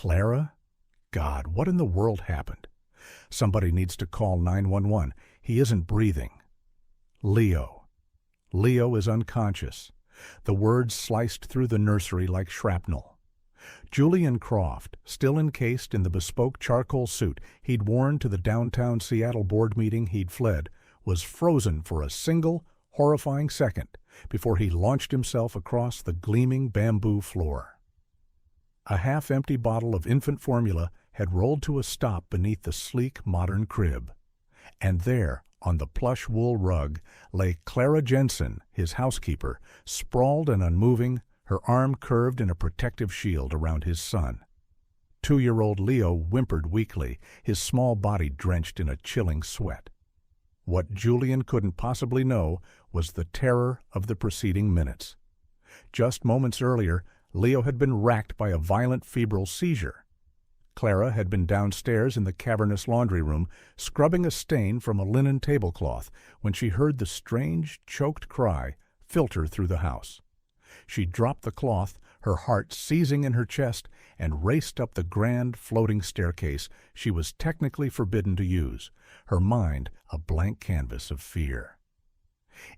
Clara? God, what in the world happened? Somebody needs to call 911. He isn't breathing. Leo. Leo is unconscious. The words sliced through the nursery like shrapnel. Julian Croft, still encased in the bespoke charcoal suit he'd worn to the downtown Seattle board meeting he'd fled, was frozen for a single, horrifying second before he launched himself across the gleaming bamboo floor. A half-empty bottle of infant formula had rolled to a stop beneath the sleek, modern crib. And there, on the plush wool rug, lay Clara Jensen, his housekeeper, sprawled and unmoving, her arm curved in a protective shield around his son. 2-year-old Leo whimpered weakly, his small body drenched in a chilling sweat. What Julian couldn't possibly know was the terror of the preceding minutes. Just moments earlier, Leo had been racked by a violent febrile seizure. Clara had been downstairs in the cavernous laundry room, scrubbing a stain from a linen tablecloth, when she heard the strange, choked cry filter through the house. She dropped the cloth, her heart seizing in her chest, and raced up the grand, floating staircase she was technically forbidden to use, her mind a blank canvas of fear.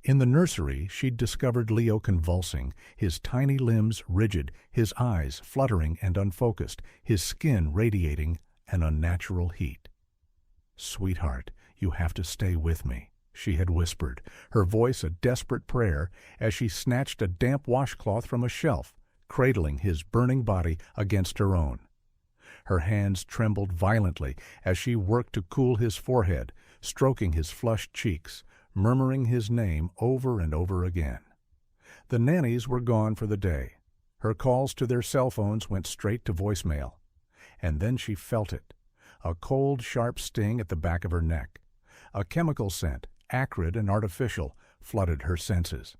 In the nursery, she'd discovered Leo convulsing, his tiny limbs rigid, his eyes fluttering and unfocused, his skin radiating an unnatural heat. "Sweetheart, you have to stay with me," she had whispered, her voice a desperate prayer as she snatched a damp washcloth from a shelf, cradling his burning body against her own. Her hands trembled violently as she worked to cool his forehead, stroking his flushed cheeks, murmuring his name over and over again. The nannies were gone for the day. Her calls to their cell phones went straight to voicemail. And then she felt it, a cold, sharp sting at the back of her neck. A chemical scent, acrid and artificial, flooded her senses.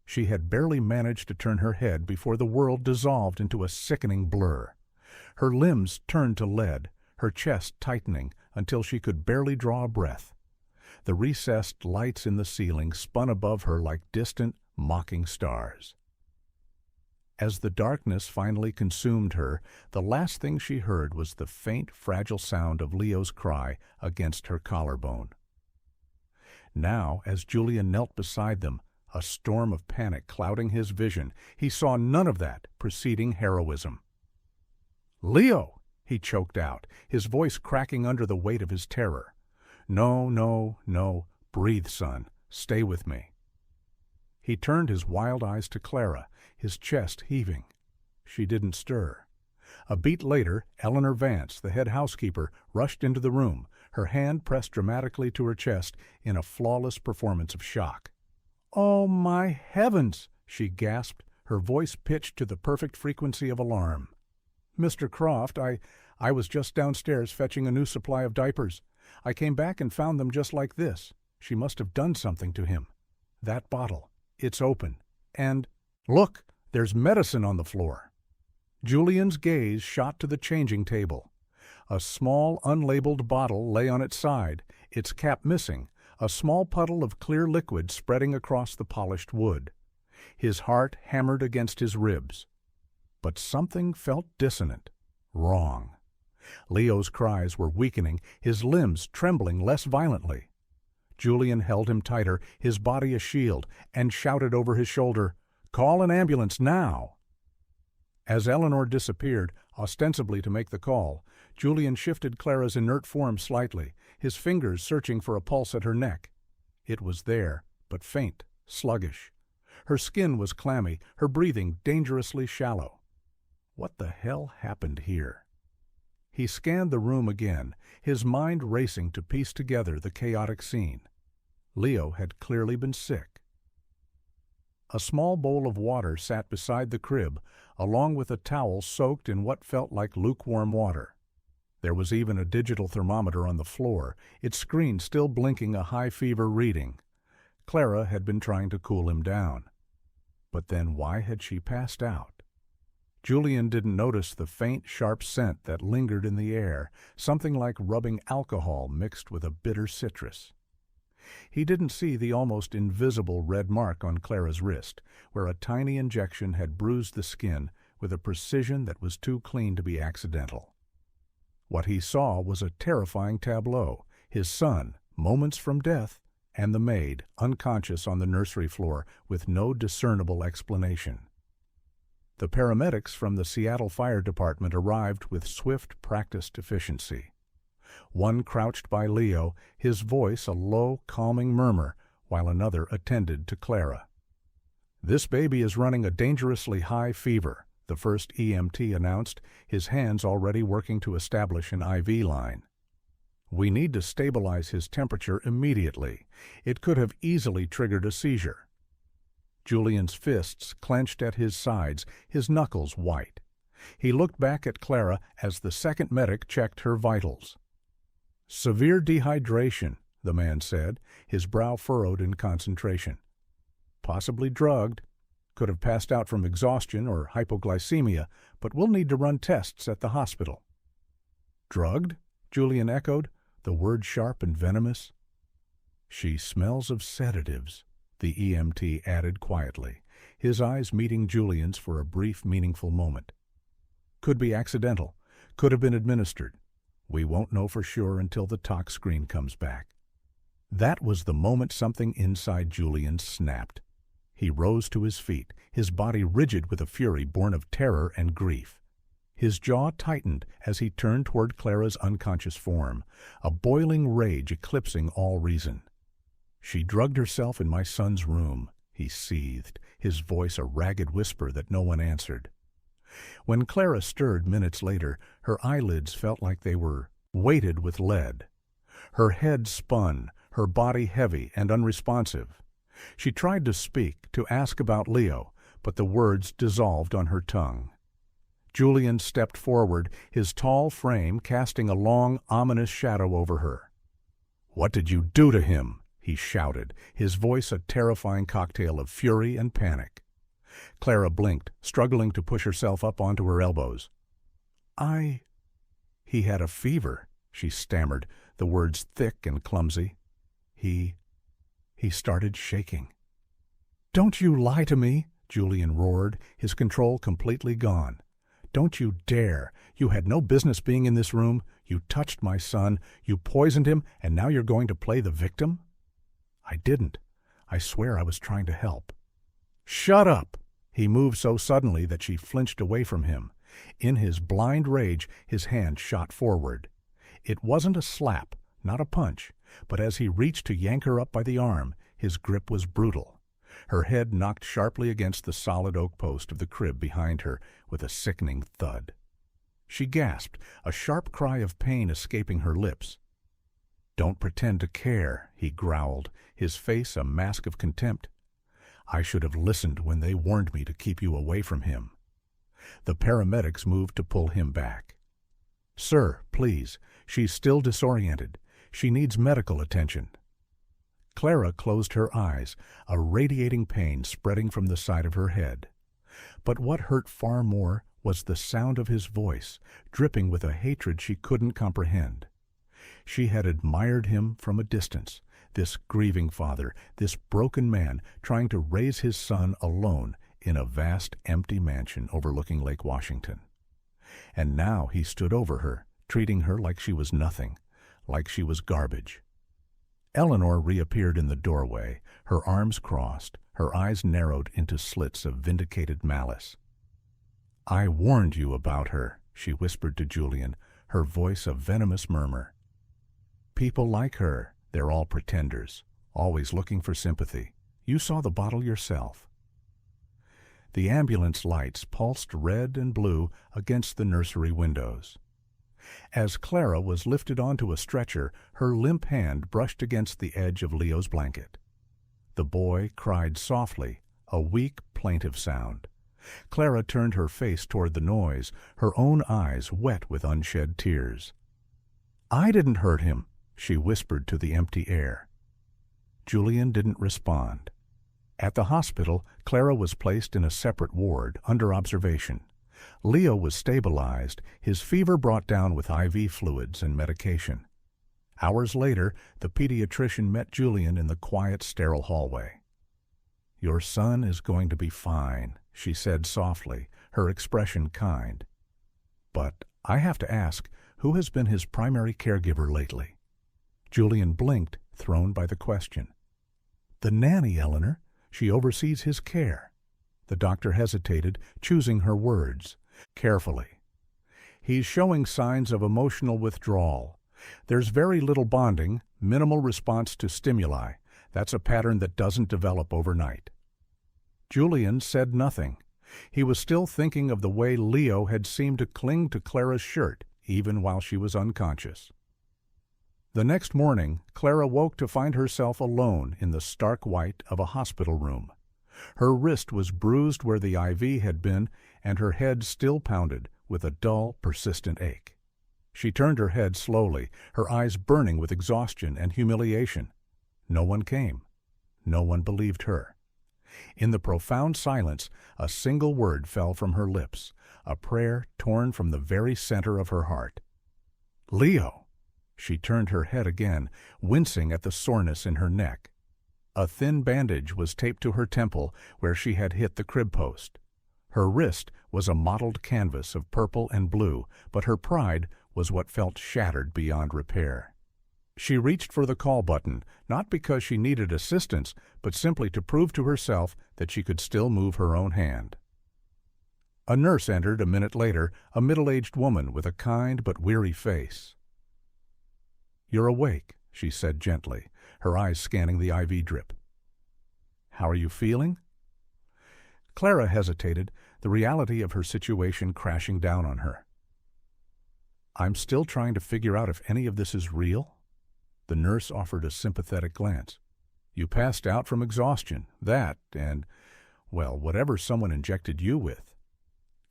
She had barely managed to turn her head before the world dissolved into a sickening blur. Her limbs turned to lead, her chest tightening until she could barely draw a breath. The recessed lights in the ceiling spun above her like distant, mocking stars. As the darkness finally consumed her, the last thing she heard was the faint, fragile sound of Leo's cry against her collarbone. Now, as Julian knelt beside them, a storm of panic clouding his vision, he saw none of that preceding heroism. "Leo!" he choked out, his voice cracking under the weight of his terror. "No, no, no. Breathe, son. Stay with me." He turned his wild eyes to Clara, his chest heaving. She didn't stir. A beat later, Eleanor Vance, the head housekeeper, rushed into the room, her hand pressed dramatically to her chest in a flawless performance of shock. "Oh, my heavens!" she gasped, her voice pitched to the perfect frequency of alarm. "Mr. Croft, I was just downstairs fetching a new supply of diapers. I came back and found them just like this. She must have done something to him. That bottle, it's open. And, look, there's medicine on the floor." Julian's gaze shot to the changing table. A small, unlabeled bottle lay on its side, its cap missing, a small puddle of clear liquid spreading across the polished wood. His heart hammered against his ribs. But something felt dissonant, wrong. Leo's cries were weakening, his limbs trembling less violently. Julian held him tighter, his body a shield, and shouted over his shoulder, "Call an ambulance now!" As Eleanor disappeared, ostensibly to make the call, Julian shifted Clara's inert form slightly, his fingers searching for a pulse at her neck. It was there, but faint, sluggish. Her skin was clammy, her breathing dangerously shallow. What the hell happened here? He scanned the room again, his mind racing to piece together the chaotic scene. Leo had clearly been sick. A small bowl of water sat beside the crib, along with a towel soaked in what felt like lukewarm water. There was even a digital thermometer on the floor, its screen still blinking a high fever reading. Clara had been trying to cool him down. But then why had she passed out? Julian didn't notice the faint, sharp scent that lingered in the air, something like rubbing alcohol mixed with a bitter citrus. He didn't see the almost invisible red mark on Clara's wrist, where a tiny injection had bruised the skin, with a precision that was too clean to be accidental. What he saw was a terrifying tableau: his son, moments from death, and the maid, unconscious on the nursery floor with no discernible explanation. The paramedics from the Seattle Fire Department arrived with swift, practiced efficiency. One crouched by Leo, his voice a low, calming murmur, while another attended to Clara. "This baby is running a dangerously high fever," the first EMT announced, his hands already working to establish an IV line. "We need to stabilize his temperature immediately. It could have easily triggered a seizure." Julian's fists clenched at his sides, his knuckles white. He looked back at Clara as the second medic checked her vitals. "Severe dehydration," the man said, his brow furrowed in concentration. "Possibly drugged. Could have passed out from exhaustion or hypoglycemia, but we'll need to run tests at the hospital." "Drugged?" Julian echoed, the word sharp and venomous. "She smells of sedatives," the EMT added quietly, his eyes meeting Julian's for a brief, meaningful moment. "Could be accidental. Could have been administered. We won't know for sure until the tox screen comes back." That was the moment something inside Julian snapped. He rose to his feet, his body rigid with a fury born of terror and grief. His jaw tightened as he turned toward Clara's unconscious form, a boiling rage eclipsing all reason. "She drugged herself in my son's room," he seethed, his voice a ragged whisper that no one answered. When Clara stirred minutes later, her eyelids felt like they were weighted with lead. Her head spun, her body heavy and unresponsive. She tried to speak, to ask about Leo, but the words dissolved on her tongue. Julian stepped forward, his tall frame casting a long, ominous shadow over her. "What did you do to him?" he shouted, his voice a terrifying cocktail of fury and panic. Clara blinked, struggling to push herself up onto her elbows. He had a fever," she stammered, the words thick and clumsy. He started shaking." "Don't you lie to me!" Julian roared, his control completely gone. "Don't you dare! You had no business being in this room. You touched my son. You poisoned him, and now you're going to play the victim?" "I didn't. I swear I was trying to help." "Shut up!" He moved so suddenly that she flinched away from him. In his blind rage, his hand shot forward. It wasn't a slap, not a punch, but as he reached to yank her up by the arm, his grip was brutal. Her head knocked sharply against the solid oak post of the crib behind her with a sickening thud. She gasped, a sharp cry of pain escaping her lips. "Don't pretend to care," he growled, his face a mask of contempt. "I should have listened when they warned me to keep you away from him." The paramedics moved to pull him back. "Sir, please, she's still disoriented. She needs medical attention." Clara closed her eyes, a radiating pain spreading from the side of her head. But what hurt far more was the sound of his voice, dripping with a hatred she couldn't comprehend. She had admired him from a distance, this grieving father, this broken man trying to raise his son alone in a vast, empty mansion overlooking Lake Washington. And now he stood over her, treating her like she was nothing, like she was garbage. Eleanor reappeared in the doorway, her arms crossed, her eyes narrowed into slits of vindicated malice. "I warned you about her," she whispered to Julian, her voice a venomous murmur. "People like her, they're all pretenders, always looking for sympathy. You saw the bottle yourself." The ambulance lights pulsed red and blue against the nursery windows. As Clara was lifted onto a stretcher, her limp hand brushed against the edge of Leo's blanket. The boy cried softly, a weak, plaintive sound. Clara turned her face toward the noise, her own eyes wet with unshed tears. "I didn't hurt him," she whispered to the empty air. Julian didn't respond. At the hospital, Clara was placed in a separate ward, under observation. Leo was stabilized, his fever brought down with IV fluids and medication. Hours later, the pediatrician met Julian in the quiet, sterile hallway. "Your son is going to be fine," she said softly, her expression kind. "But I have to ask, who has been his primary caregiver lately?" Julian blinked, thrown by the question. "The nanny, Eleanor. She oversees his care." The doctor hesitated, choosing her words carefully. "He's showing signs of emotional withdrawal. There's very little bonding, minimal response to stimuli. That's a pattern that doesn't develop overnight." Julian said nothing. He was still thinking of the way Leo had seemed to cling to Clara's shirt, even while she was unconscious. The next morning, Clara woke to find herself alone in the stark white of a hospital room. Her wrist was bruised where the IV had been, and her head still pounded with a dull, persistent ache. She turned her head slowly, her eyes burning with exhaustion and humiliation. No one came. No one believed her. In the profound silence, a single word fell from her lips, a prayer torn from the very center of her heart. "Leo!" She turned her head again, wincing at the soreness in her neck. A thin bandage was taped to her temple where she had hit the crib post. Her wrist was a mottled canvas of purple and blue, but her pride was what felt shattered beyond repair. She reached for the call button, not because she needed assistance, but simply to prove to herself that she could still move her own hand. A nurse entered a minute later, a middle-aged woman with a kind but weary face. "You're awake," she said gently, her eyes scanning the IV drip. "How are you feeling?" Clara hesitated, the reality of her situation crashing down on her. "I'm still trying to figure out if any of this is real." The nurse offered a sympathetic glance. "You passed out from exhaustion, that, and, well, whatever someone injected you with."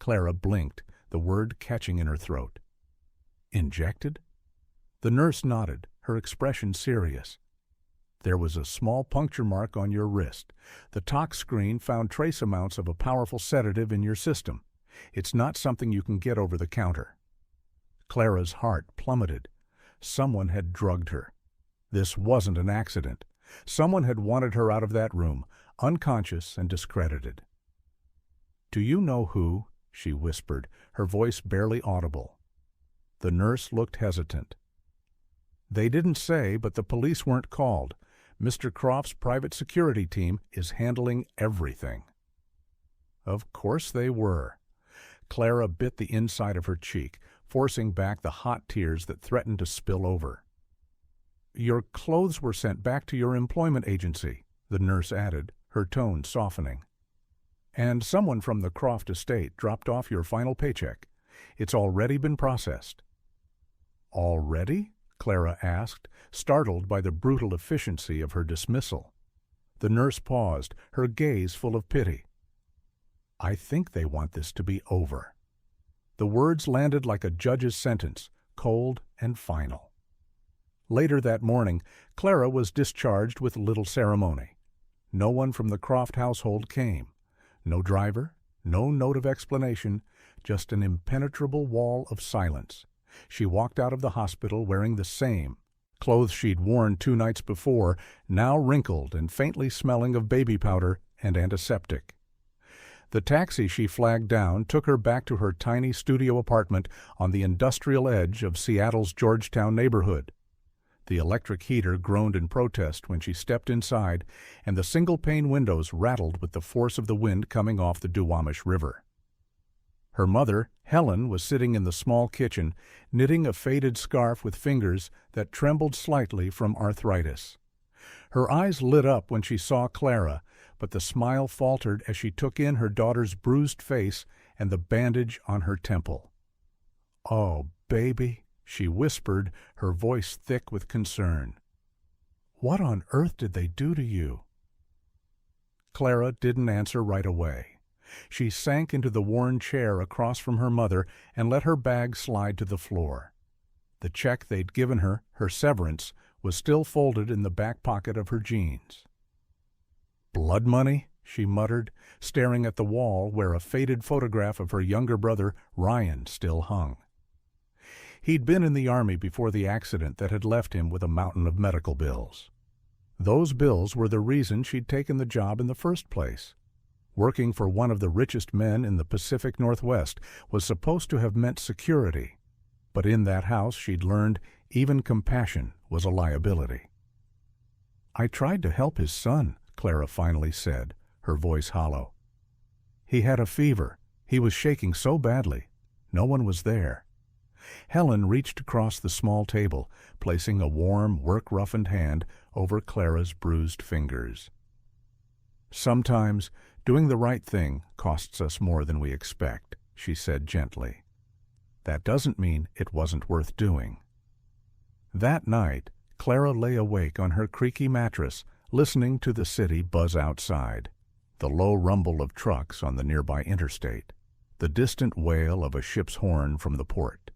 Clara blinked, the word catching in her throat. "Injected?" The nurse nodded, her expression serious. "There was a small puncture mark on your wrist. The tox screen found trace amounts of a powerful sedative in your system. It's not something you can get over the counter." Clara's heart plummeted. Someone had drugged her. This wasn't an accident. Someone had wanted her out of that room, unconscious and discredited. "Do you know who?" she whispered, her voice barely audible. The nurse looked hesitant. "They didn't say, but the police weren't called. Mr. Croft's private security team is handling everything." Of course they were. Clara bit the inside of her cheek, forcing back the hot tears that threatened to spill over. "Your clothes were sent back to your employment agency," the nurse added, her tone softening. "And someone from the Croft estate dropped off your final paycheck. It's already been processed." "Already?" Clara asked, startled by the brutal efficiency of her dismissal. The nurse paused, her gaze full of pity. "I think they want this to be over." The words landed like a judge's sentence, cold and final. Later that morning, Clara was discharged with little ceremony. No one from the Croft household came. No driver, no note of explanation, just an impenetrable wall of silence. She walked out of the hospital wearing the same clothes she'd worn 2 nights before, now wrinkled and faintly smelling of baby powder and antiseptic. The taxi she flagged down took her back to her tiny studio apartment on the industrial edge of Seattle's Georgetown neighborhood. The electric heater groaned in protest when she stepped inside, and the single-pane windows rattled with the force of the wind coming off the Duwamish River. Her mother, Helen, was sitting in the small kitchen, knitting a faded scarf with fingers that trembled slightly from arthritis. Her eyes lit up when she saw Clara, but the smile faltered as she took in her daughter's bruised face and the bandage on her temple. "Oh, baby," she whispered, her voice thick with concern. "What on earth did they do to you?" Clara didn't answer right away. She sank into the worn chair across from her mother and let her bag slide to the floor. The check they'd given her, her severance, was still folded in the back pocket of her jeans. "Blood money?" she muttered, staring at the wall where a faded photograph of her younger brother, Ryan, still hung. He'd been in the Army before the accident that had left him with a mountain of medical bills. Those bills were the reason she'd taken the job in the first place. Working for one of the richest men in the Pacific Northwest was supposed to have meant security, but in that house she'd learned even compassion was a liability. "I tried to help his son," Clara finally said, her voice hollow. "He had a fever. He was shaking so badly. No one was there." Helen reached across the small table, placing a warm, work-roughened hand over Clara's bruised fingers. "Sometimes doing the right thing costs us more than we expect," she said gently. "That doesn't mean it wasn't worth doing." That night, Clara lay awake on her creaky mattress, listening to the city buzz outside, the low rumble of trucks on the nearby interstate, the distant wail of a ship's horn from the port.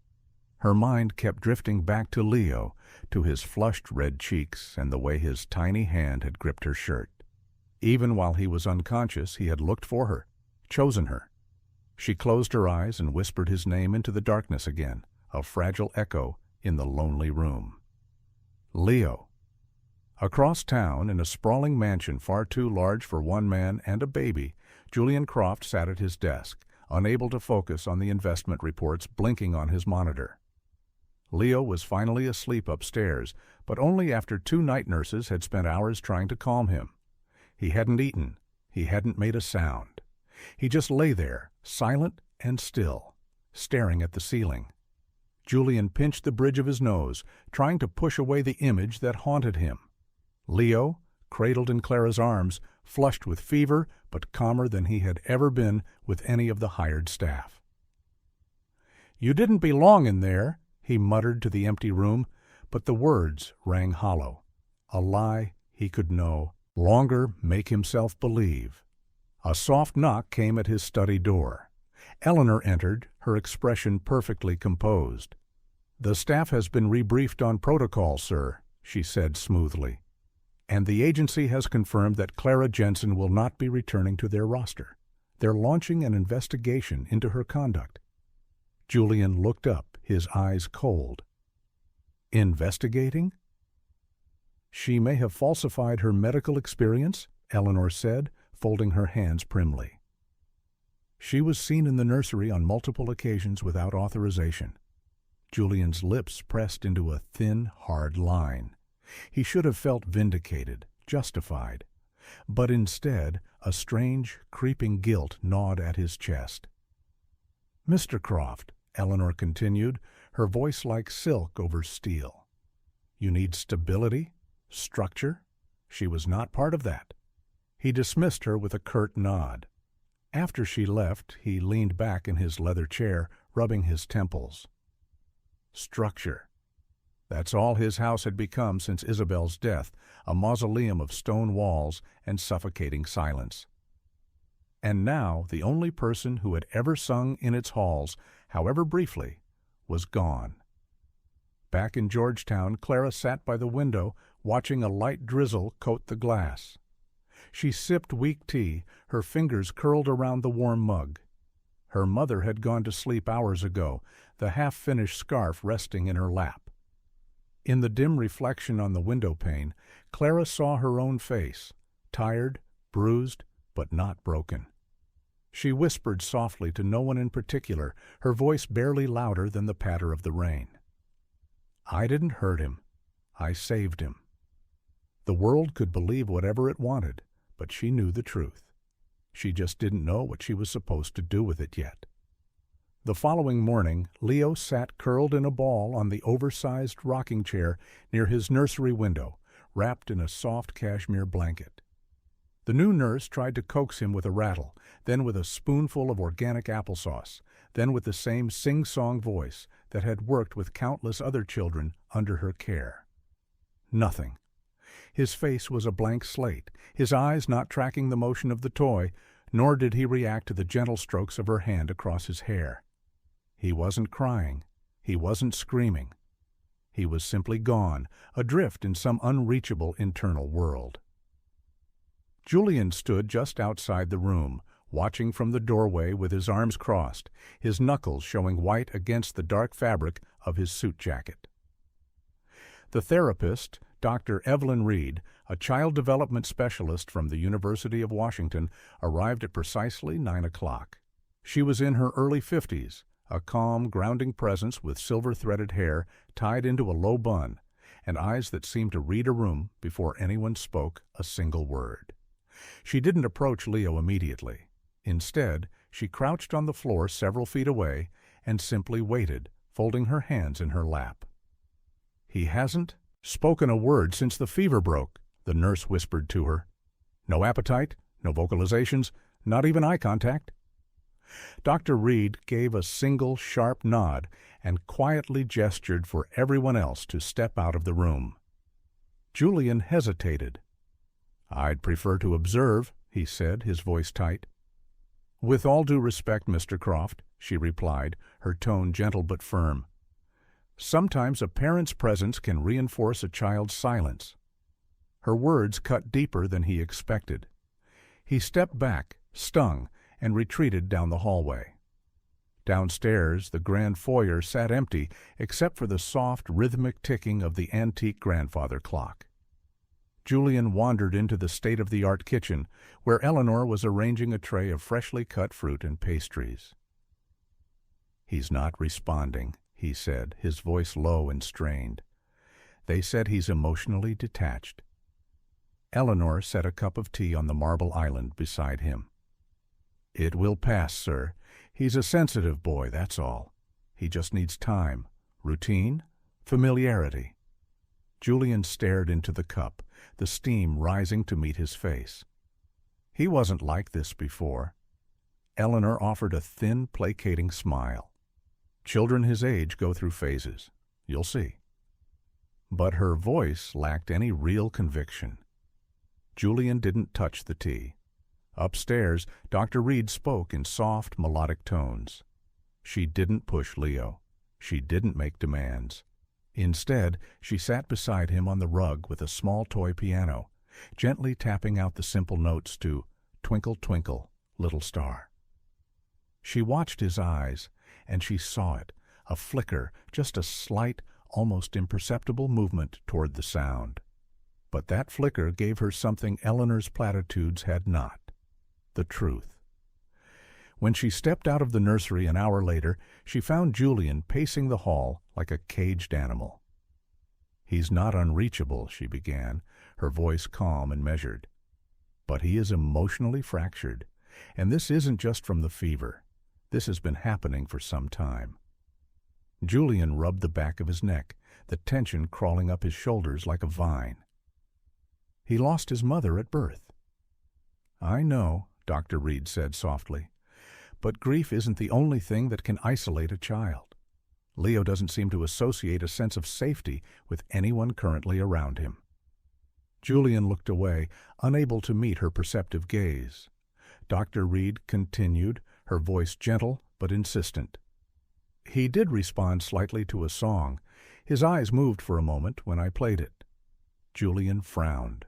Her mind kept drifting back to Leo, to his flushed red cheeks and the way his tiny hand had gripped her shirt. Even while he was unconscious, he had looked for her, chosen her. She closed her eyes and whispered his name into the darkness again, a fragile echo in the lonely room. Leo. Across town, in a sprawling mansion far too large for one man and a baby, Julian Croft sat at his desk, unable to focus on the investment reports blinking on his monitor. Leo was finally asleep upstairs, but only after 2 night nurses had spent hours trying to calm him. He hadn't eaten. He hadn't made a sound. He just lay there, silent and still, staring at the ceiling. Julian pinched the bridge of his nose, trying to push away the image that haunted him. Leo, cradled in Clara's arms, flushed with fever, but calmer than he had ever been with any of the hired staff. "You didn't belong in there," he muttered to the empty room, but the words rang hollow. A lie he could no longer make himself believe. A soft knock came at his study door. Eleanor entered, her expression perfectly composed. "The staff has been rebriefed on protocol, sir," she said smoothly. "And the agency has confirmed that Clara Jensen will not be returning to their roster. They're launching an investigation into her conduct." Julian looked up, his eyes cold. "Investigating?" "She may have falsified her medical experience," Eleanor said, folding her hands primly. "She was seen in the nursery on multiple occasions without authorization." Julian's lips pressed into a thin, hard line. He should have felt vindicated, justified. But instead, a strange, creeping guilt gnawed at his chest. "Mr. Croft," Eleanor continued, her voice like silk over steel. "You need stability, structure. She was not part of that." He dismissed her with a curt nod. After she left, he leaned back in his leather chair, rubbing his temples. Structure. That's all his house had become since Isabel's death, a mausoleum of stone walls and suffocating silence. And now the only person who had ever sung in its halls, however briefly, was gone. Back in Georgetown, Clara sat by the window, watching a light drizzle coat the glass. She sipped weak tea, her fingers curled around the warm mug. Her mother had gone to sleep hours ago, the half-finished scarf resting in her lap. In the dim reflection on the window pane, Clara saw her own face, tired, bruised, but not broken. She whispered softly to no one in particular, her voice barely louder than the patter of the rain. "I didn't hurt him. I saved him." The world could believe whatever it wanted, but she knew the truth. She just didn't know what she was supposed to do with it yet. The following morning, Leo sat curled in a ball on the oversized rocking chair near his nursery window, wrapped in a soft cashmere blanket. The new nurse tried to coax him with a rattle, then with a spoonful of organic applesauce, then with the same sing-song voice that had worked with countless other children under her care. Nothing. His face was a blank slate, his eyes not tracking the motion of the toy, nor did he react to the gentle strokes of her hand across his hair. He wasn't crying. He wasn't screaming. He was simply gone, adrift in some unreachable internal world. Julian stood just outside the room, watching from the doorway with his arms crossed, his knuckles showing white against the dark fabric of his suit jacket. The therapist, Dr. Evelyn Reed, A child development specialist from the University of Washington arrived at precisely 9 o'clock. She was in her early 50s, a calm, grounding presence with silver-threaded hair tied into a low bun, and eyes that seemed to read a room before anyone spoke a single word. She didn't approach Leo immediately. Instead, she crouched on the floor several feet away and simply waited, folding her hands in her lap. "He hasn't spoken a word since the fever broke," the nurse whispered to her. "No appetite, no vocalizations, not even eye contact." Dr. Reed gave a single sharp nod and quietly gestured for everyone else to step out of the room. Julian hesitated. "I'd prefer to observe," he said, his voice tight. "With all due respect, Mr. Croft," she replied, her tone gentle but firm. "Sometimes a parent's presence can reinforce a child's silence." Her words cut deeper than he expected. He stepped back, stung, and retreated down the hallway. Downstairs, the grand foyer sat empty except for the soft, rhythmic ticking of the antique grandfather clock. Julian wandered into the state-of-the-art kitchen, where Eleanor was arranging a tray of freshly cut fruit and pastries. "He's not responding," he said, his voice low and strained. "They said he's emotionally detached." Eleanor set a cup of tea on the marble island beside him. "It will pass, sir. He's a sensitive boy, that's all. He just needs time, routine, familiarity." Julian stared into the cup, the steam rising to meet his face. He wasn't like this before. Eleanor offered a thin, placating smile. "Children his age go through phases. You'll see." But her voice lacked any real conviction. Julian didn't touch the tea. Upstairs, Dr. Reed spoke in soft, melodic tones. She didn't push Leo. She didn't make demands. Instead, she sat beside him on the rug with a small toy piano, gently tapping out the simple notes to "Twinkle, Twinkle, Little Star." She watched his eyes, and she saw it, a flicker, just a slight, almost imperceptible movement toward the sound. But that flicker gave her something Eleanor's platitudes had not: the truth. When she stepped out of the nursery an hour later, she found Julian pacing the hall like a caged animal. "He's not unreachable," she began, her voice calm and measured. "But he is emotionally fractured, and this isn't just from the fever. This has been happening for some time." Julian rubbed the back of his neck, the tension crawling up his shoulders like a vine. "He lost his mother at birth." "I know," Dr. Reed said softly. "But grief isn't the only thing that can isolate a child. Leo doesn't seem to associate a sense of safety with anyone currently around him." Julian looked away, unable to meet her perceptive gaze. Dr. Reed continued, her voice gentle but insistent. "He did respond slightly to a song. His eyes moved for a moment when I played it." Julian frowned.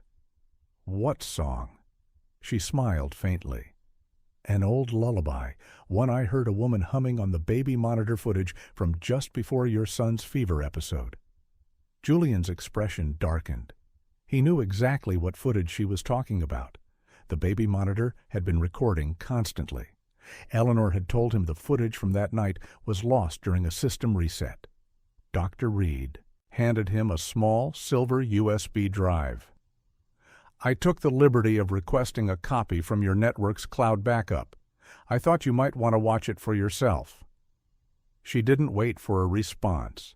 "What song?" She smiled faintly. "An old lullaby, one I heard a woman humming on the baby monitor footage from just before your son's fever episode." Julian's expression darkened. He knew exactly what footage she was talking about. The baby monitor had been recording constantly. Eleanor had told him the footage from that night was lost during a system reset. Dr. Reed handed him a small silver USB drive. "I took the liberty of requesting a copy from your network's cloud backup. I thought you might want to watch it for yourself." She didn't wait for a response.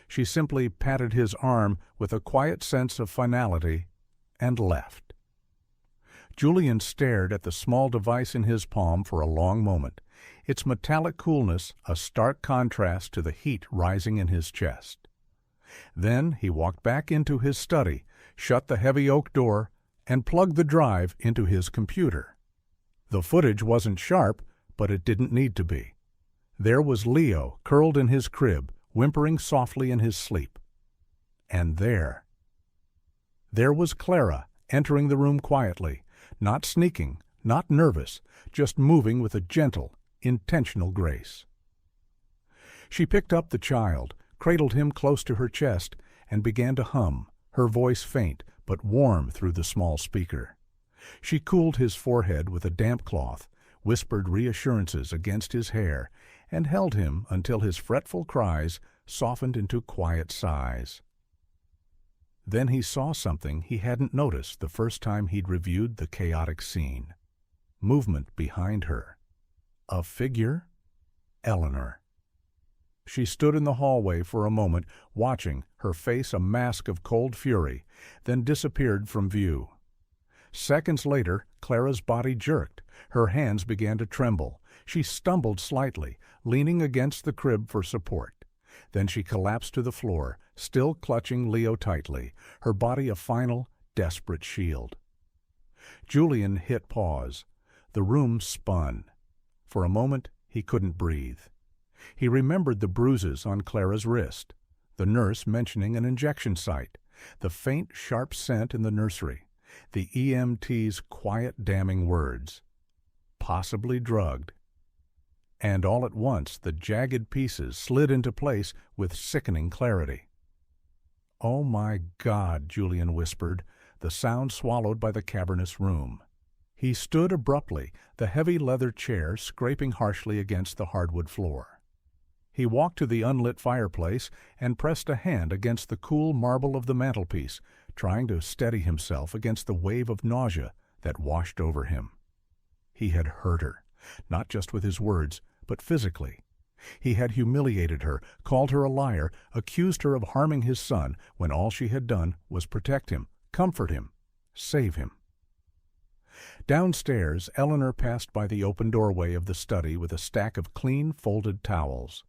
She simply patted his arm with a quiet sense of finality and left. Julian stared at the small device in his palm for a long moment, its metallic coolness a stark contrast to the heat rising in his chest. Then he walked back into his study, shut the heavy oak door, and plugged the drive into his computer. The footage wasn't sharp, but it didn't need to be. There was Leo, curled in his crib, whimpering softly in his sleep. And there was Clara, entering the room quietly, not sneaking, not nervous, just moving with a gentle, intentional grace. She picked up the child, cradled him close to her chest, and began to hum, her voice faint, but warm through the small speaker. She cooled his forehead with a damp cloth, whispered reassurances against his hair, and held him until his fretful cries softened into quiet sighs. Then he saw something he hadn't noticed the first time he'd reviewed the chaotic scene. Movement behind her. A figure? Eleanor. She stood in the hallway for a moment, watching, her face a mask of cold fury, then disappeared from view. Seconds later, Clara's body jerked. Her hands began to tremble. She stumbled slightly, leaning against the crib for support. Then she collapsed to the floor, still clutching Leo tightly, her body a final, desperate shield. Julian hit pause. The room spun. For a moment, he couldn't breathe. He remembered the bruises on Clara's wrist, the nurse mentioning an injection site, the faint, sharp scent in the nursery, the EMT's quiet, damning words. Possibly drugged. And all at once the jagged pieces slid into place with sickening clarity. "Oh my God," Julian whispered, the sound swallowed by the cavernous room. He stood abruptly, the heavy leather chair scraping harshly against the hardwood floor. He walked to the unlit fireplace and pressed a hand against the cool marble of the mantelpiece, trying to steady himself against the wave of nausea that washed over him. He had hurt her, not just with his words, but physically. He had humiliated her, called her a liar, accused her of harming his son when all she had done was protect him, comfort him, save him. Downstairs, Eleanor passed by the open doorway of the study with a stack of clean, folded towels.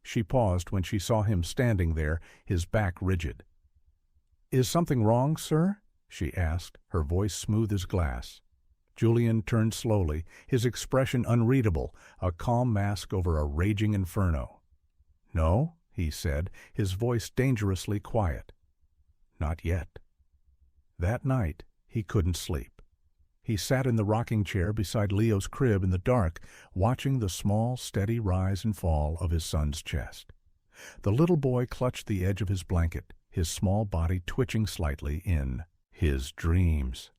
She paused when she saw him standing there, his back rigid. "Is something wrong, sir?" she asked, her voice smooth as glass. Julian turned slowly, his expression unreadable, a calm mask over a raging inferno. "No," he said, his voice dangerously quiet. "Not yet." That night, he couldn't sleep. He sat in the rocking chair beside Leo's crib in the dark, watching the small, steady rise and fall of his son's chest. The little boy clutched the edge of his blanket, his small body twitching slightly in his dreams.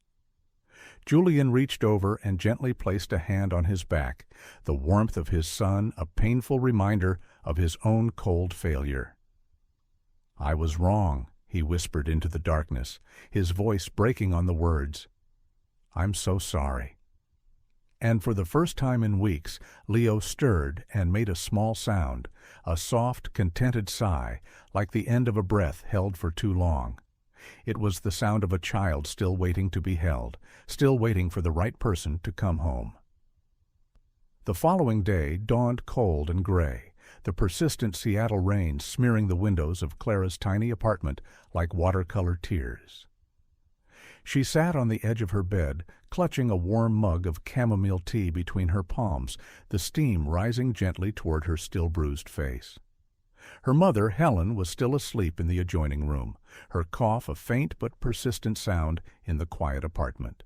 Julian reached over and gently placed a hand on his back, the warmth of his son a painful reminder of his own cold failure. "I was wrong," he whispered into the darkness, his voice breaking on the words. "I'm so sorry." And for the first time in weeks, Leo stirred and made a small sound, a soft, contented sigh, like the end of a breath held for too long. It was the sound of a child still waiting to be held, still waiting for the right person to come home. The following day dawned cold and gray, the persistent Seattle rain smearing the windows of Clara's tiny apartment like watercolor tears. She sat on the edge of her bed, clutching a warm mug of chamomile tea between her palms, the steam rising gently toward her still bruised face. Her mother, Helen, was still asleep in the adjoining room, her cough a faint but persistent sound in the quiet apartment.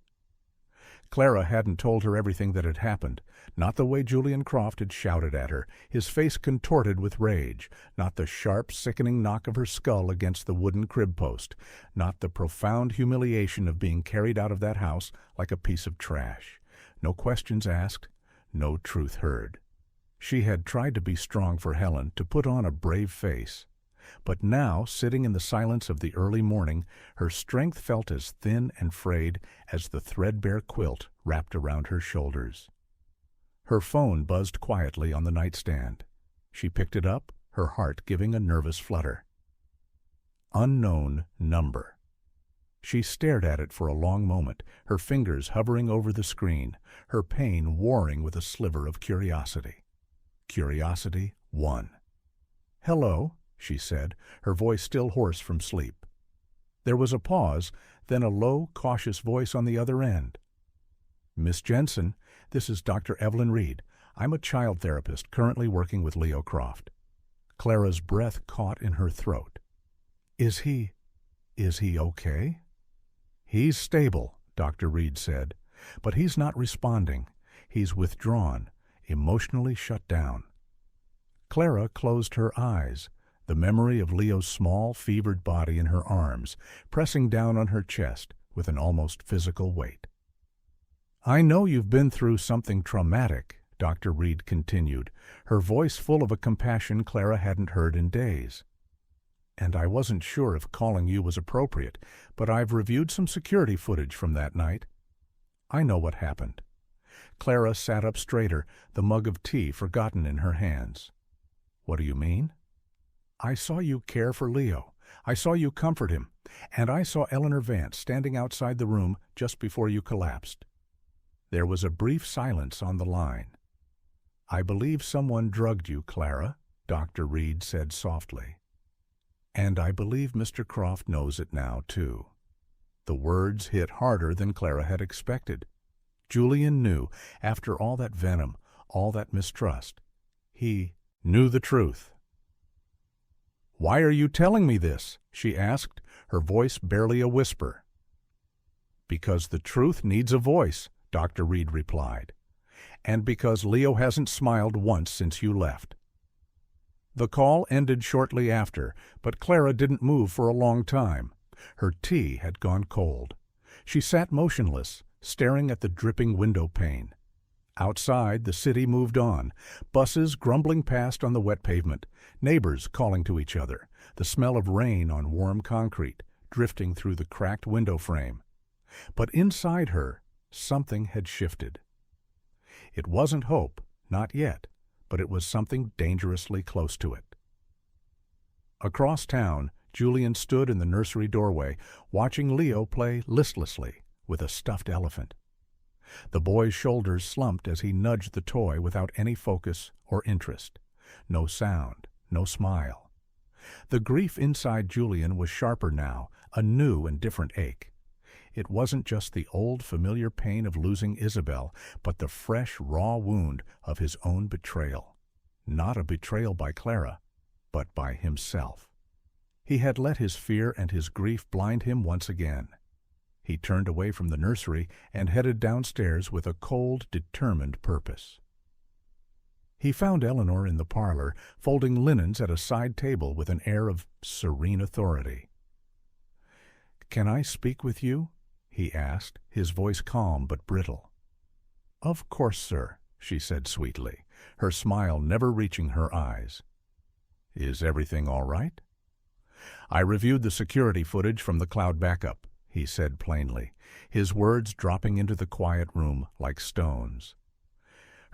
Clara hadn't told her everything that had happened, not the way Julian Croft had shouted at her, his face contorted with rage, not the sharp, sickening knock of her skull against the wooden crib post, not the profound humiliation of being carried out of that house like a piece of trash. No questions asked, no truth heard. She had tried to be strong for Helen, to put on a brave face. But now, sitting in the silence of the early morning, her strength felt as thin and frayed as the threadbare quilt wrapped around her shoulders. Her phone buzzed quietly on the nightstand. She picked it up, her heart giving a nervous flutter. Unknown number. She stared at it for a long moment, her fingers hovering over the screen, her pain warring with a sliver of curiosity. Curiosity won. "Hello," she said, her voice still hoarse from sleep. There was a pause, then a low, cautious voice on the other end. "Miss Jensen, this is Dr. Evelyn Reed. I'm a child therapist currently working with Leo Croft." Clara's breath caught in her throat. Is he okay?" "He's stable," Dr. Reed said, "but he's not responding. He's withdrawn, emotionally shut down." Clara closed her eyes, the memory of Leo's small, fevered body in her arms, pressing down on her chest with an almost physical weight. "I know you've been through something traumatic," Dr. Reed continued, her voice full of a compassion Clara hadn't heard in days. "And I wasn't sure if calling you was appropriate, but I've reviewed some security footage from that night. I know what happened." Clara sat up straighter, the mug of tea forgotten in her hands. "What do you mean?" "I saw you care for Leo. I saw you comfort him. And I saw Eleanor Vance standing outside the room just before you collapsed." There was a brief silence on the line. "I believe someone drugged you, Clara," Dr. Reed said softly. "And I believe Mr. Croft knows it now, too." The words hit harder than Clara had expected. Julian knew, after all that venom, all that mistrust, he knew the truth. "Why are you telling me this?" she asked, her voice barely a whisper. "Because the truth needs a voice," Dr. Reed replied, "and because Leo hasn't smiled once since you left." The call ended shortly after, but Clara didn't move for a long time. Her tea had gone cold. She sat motionless, staring at the dripping window pane. Outside, the city moved on, buses grumbling past on the wet pavement, neighbors calling to each other, the smell of rain on warm concrete, drifting through the cracked window frame. But inside her, something had shifted. It wasn't hope, not yet, but it was something dangerously close to it. Across town, Julian stood in the nursery doorway, watching Leo play listlessly with a stuffed elephant. The boy's shoulders slumped as he nudged the toy without any focus or interest. No sound, no smile. The grief inside Julian was sharper now, a new and different ache. It wasn't just the old familiar pain of losing Isabel, but the fresh, raw wound of his own betrayal. Not a betrayal by Clara, but by himself. He had let his fear and his grief blind him once again. He turned away from the nursery and headed downstairs with a cold, determined purpose. He found Eleanor in the parlor, folding linens at a side table with an air of serene authority. "Can I speak with you?" he asked, his voice calm but brittle. "Of course, sir," she said sweetly, her smile never reaching her eyes. "Is everything all right?" "I reviewed the security footage from the cloud backup," he said plainly, his words dropping into the quiet room like stones.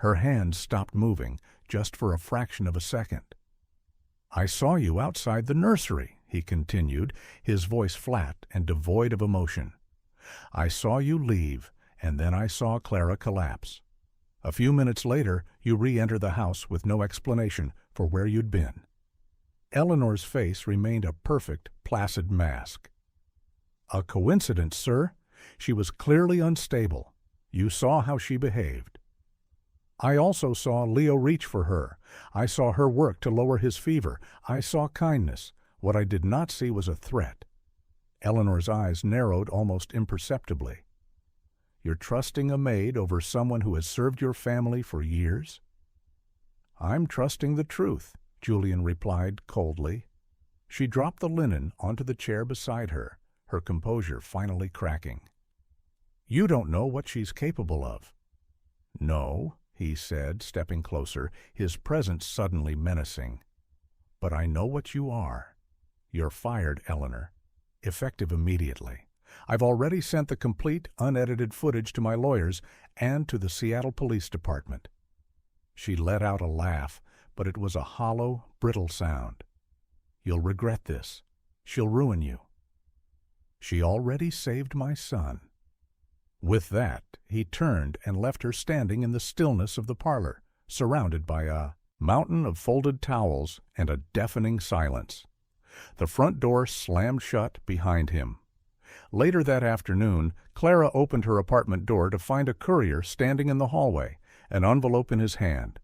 Her hands stopped moving, just for a fraction of a second. "I saw you outside the nursery," he continued, his voice flat and devoid of emotion. "I saw you leave, and then I saw Clara collapse. A few minutes later, you re-enter the house with no explanation for where you'd been." Eleanor's face remained a perfect, placid mask. "A coincidence, sir. She was clearly unstable. You saw how she behaved." "I also saw Leo reach for her. I saw her work to lower his fever. I saw kindness. What I did not see was a threat." Eleanor's eyes narrowed almost imperceptibly. "You're trusting a maid over someone who has served your family for years?" "I'm trusting the truth," Julian replied coldly. She dropped the linen onto the chair beside her, her composure finally cracking. "You don't know what she's capable of." "No," he said, stepping closer, his presence suddenly menacing. "But I know what you are. You're fired, Eleanor. Effective immediately. I've already sent the complete, unedited footage to my lawyers and to the Seattle Police Department." She let out a laugh, but it was a hollow, brittle sound. "You'll regret this. She'll ruin you." "She already saved my son." With that, he turned and left her standing in the stillness of the parlor, surrounded by a mountain of folded towels and a deafening silence. The front door slammed shut behind him. Later that afternoon, Clara opened her apartment door to find a courier standing in the hallway, an envelope in his hand.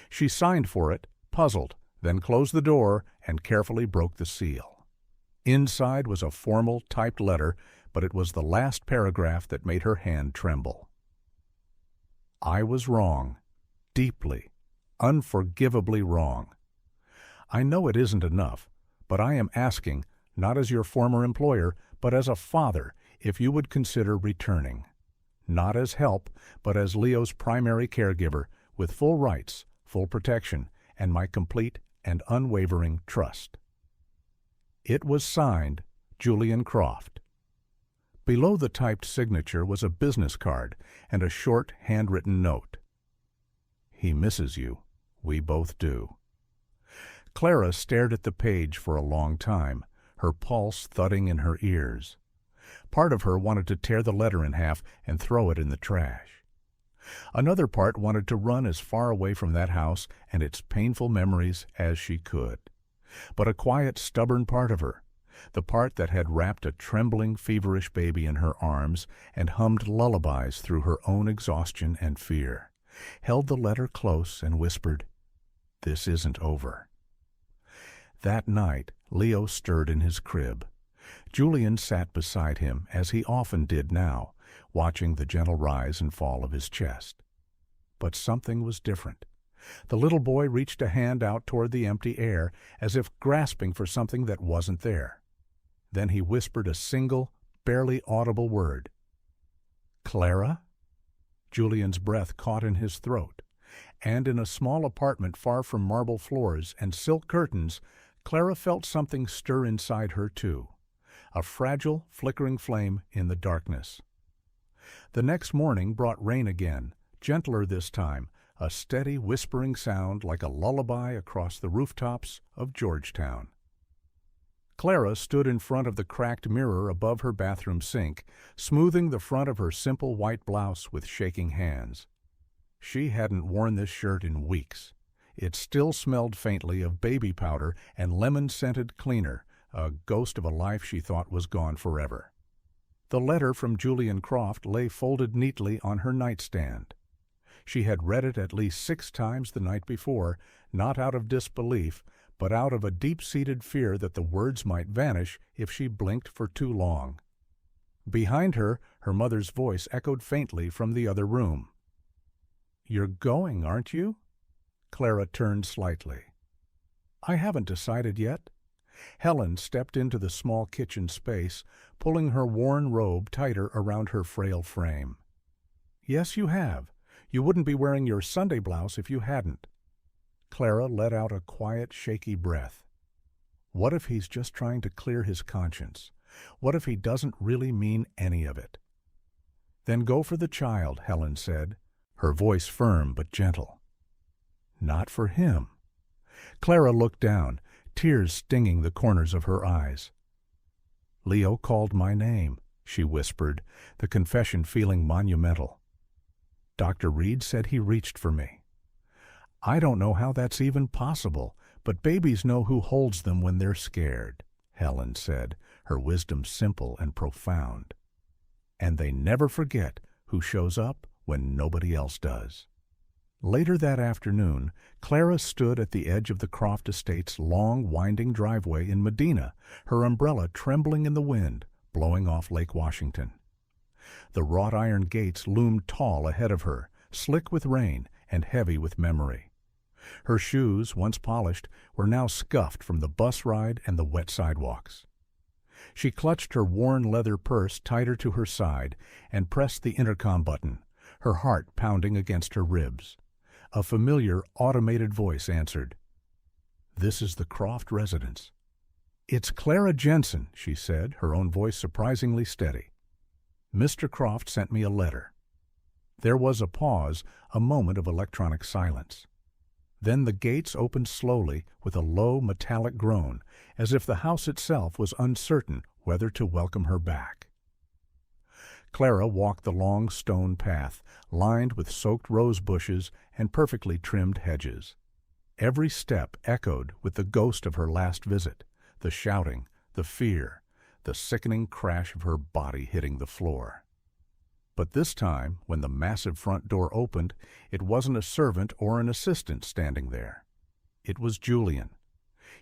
She signed for it, puzzled, then closed the door and carefully broke the seal. Inside was a formal, typed letter, but it was the last paragraph that made her hand tremble. "I was wrong. Deeply, unforgivably wrong. I know it isn't enough, but I am asking, not as your former employer, but as a father, if you would consider returning. Not as help, but as Leo's primary caregiver, with full rights, full protection, and my complete and unwavering trust." It was signed Julian Croft. Below the typed signature was a business card and a short handwritten note. "He misses you. We both do." Clara stared at the page for a long time, her pulse thudding in her ears. Part of her wanted to tear the letter in half and throw it in the trash. Another part wanted to run as far away from that house and its painful memories as she could. But a quiet, stubborn part of her, the part that had wrapped a trembling, feverish baby in her arms and hummed lullabies through her own exhaustion and fear, held the letter close and whispered, "This isn't over." That night, Leo stirred in his crib. Julian sat beside him, as he often did now, watching the gentle rise and fall of his chest. But something was different. The little boy reached a hand out toward the empty air, as if grasping for something that wasn't there. Then he whispered a single, barely audible word. "Clara?" Julian's breath caught in his throat, and in a small apartment far from marble floors and silk curtains, Clara felt something stir inside her too, a fragile, flickering flame in the darkness. The next morning brought rain again, gentler this time, a steady whispering sound like a lullaby across the rooftops of Georgetown. Clara stood in front of the cracked mirror above her bathroom sink, smoothing the front of her simple white blouse with shaking hands. She hadn't worn this shirt in weeks. It still smelled faintly of baby powder and lemon-scented cleaner, a ghost of a life she thought was gone forever. The letter from Julian Croft lay folded neatly on her nightstand. She had read it at least 6 times the night before, not out of disbelief, but out of a deep-seated fear that the words might vanish if she blinked for too long. Behind her, her mother's voice echoed faintly from the other room. "You're going, aren't you?" Clara turned slightly. "I haven't decided yet." Helen stepped into the small kitchen space, pulling her worn robe tighter around her frail frame. "Yes, you have. You wouldn't be wearing your Sunday blouse if you hadn't." Clara let out a quiet, shaky breath. What if he's just trying to clear his conscience? What if he doesn't really mean any of it? "Then go for the child," Helen said, her voice firm but gentle. "Not for him." Clara looked down, tears stinging the corners of her eyes. "Leo called my name," she whispered, the confession feeling monumental. "Dr. Reed said he reached for me. I don't know how that's even possible, but babies know who holds them when they're scared," Helen said, her wisdom simple and profound. "And they never forget who shows up when nobody else does." Later that afternoon, Clara stood at the edge of the Croft estate's long, winding driveway in Medina, her umbrella trembling in the wind, blowing off Lake Washington. The wrought iron gates loomed tall ahead of her, slick with rain and heavy with memory. Her shoes, once polished, were now scuffed from the bus ride and the wet sidewalks. She clutched her worn leather purse tighter to her side and pressed the intercom button, her heart pounding against her ribs. A familiar, automated voice answered. "This is the Croft residence." "It's Clara Jensen," she said, her own voice surprisingly steady. "Mr. Croft sent me a letter." There was a pause, a moment of electronic silence. Then the gates opened slowly with a low metallic groan, as if the house itself was uncertain whether to welcome her back. Clara walked the long stone path, lined with soaked rose bushes and perfectly trimmed hedges. Every step echoed with the ghost of her last visit, the shouting, the fear, the sickening crash of her body hitting the floor. But this time, when the massive front door opened, it wasn't a servant or an assistant standing there. It was Julian.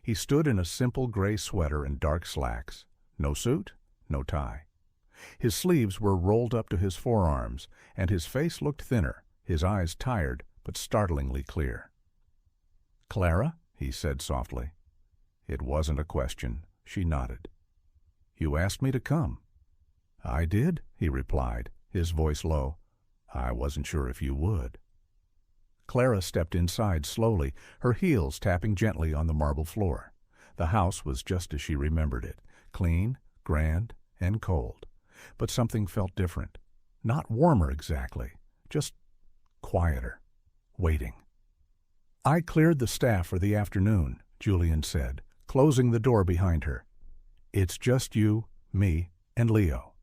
He stood in a simple gray sweater and dark slacks. No suit, no tie. His sleeves were rolled up to his forearms, and his face looked thinner, his eyes tired but startlingly clear. "Clara?" he said softly. It wasn't a question. She nodded. "You asked me to come." "I did," he replied, his voice low. "I wasn't sure if you would." Clara stepped inside slowly, her heels tapping gently on the marble floor. The house was just as she remembered it, clean, grand, and cold. But something felt different. Not warmer exactly, just quieter, waiting. "I cleared the staff for the afternoon," Julian said, closing the door behind her. "It's just you, me, and Leo."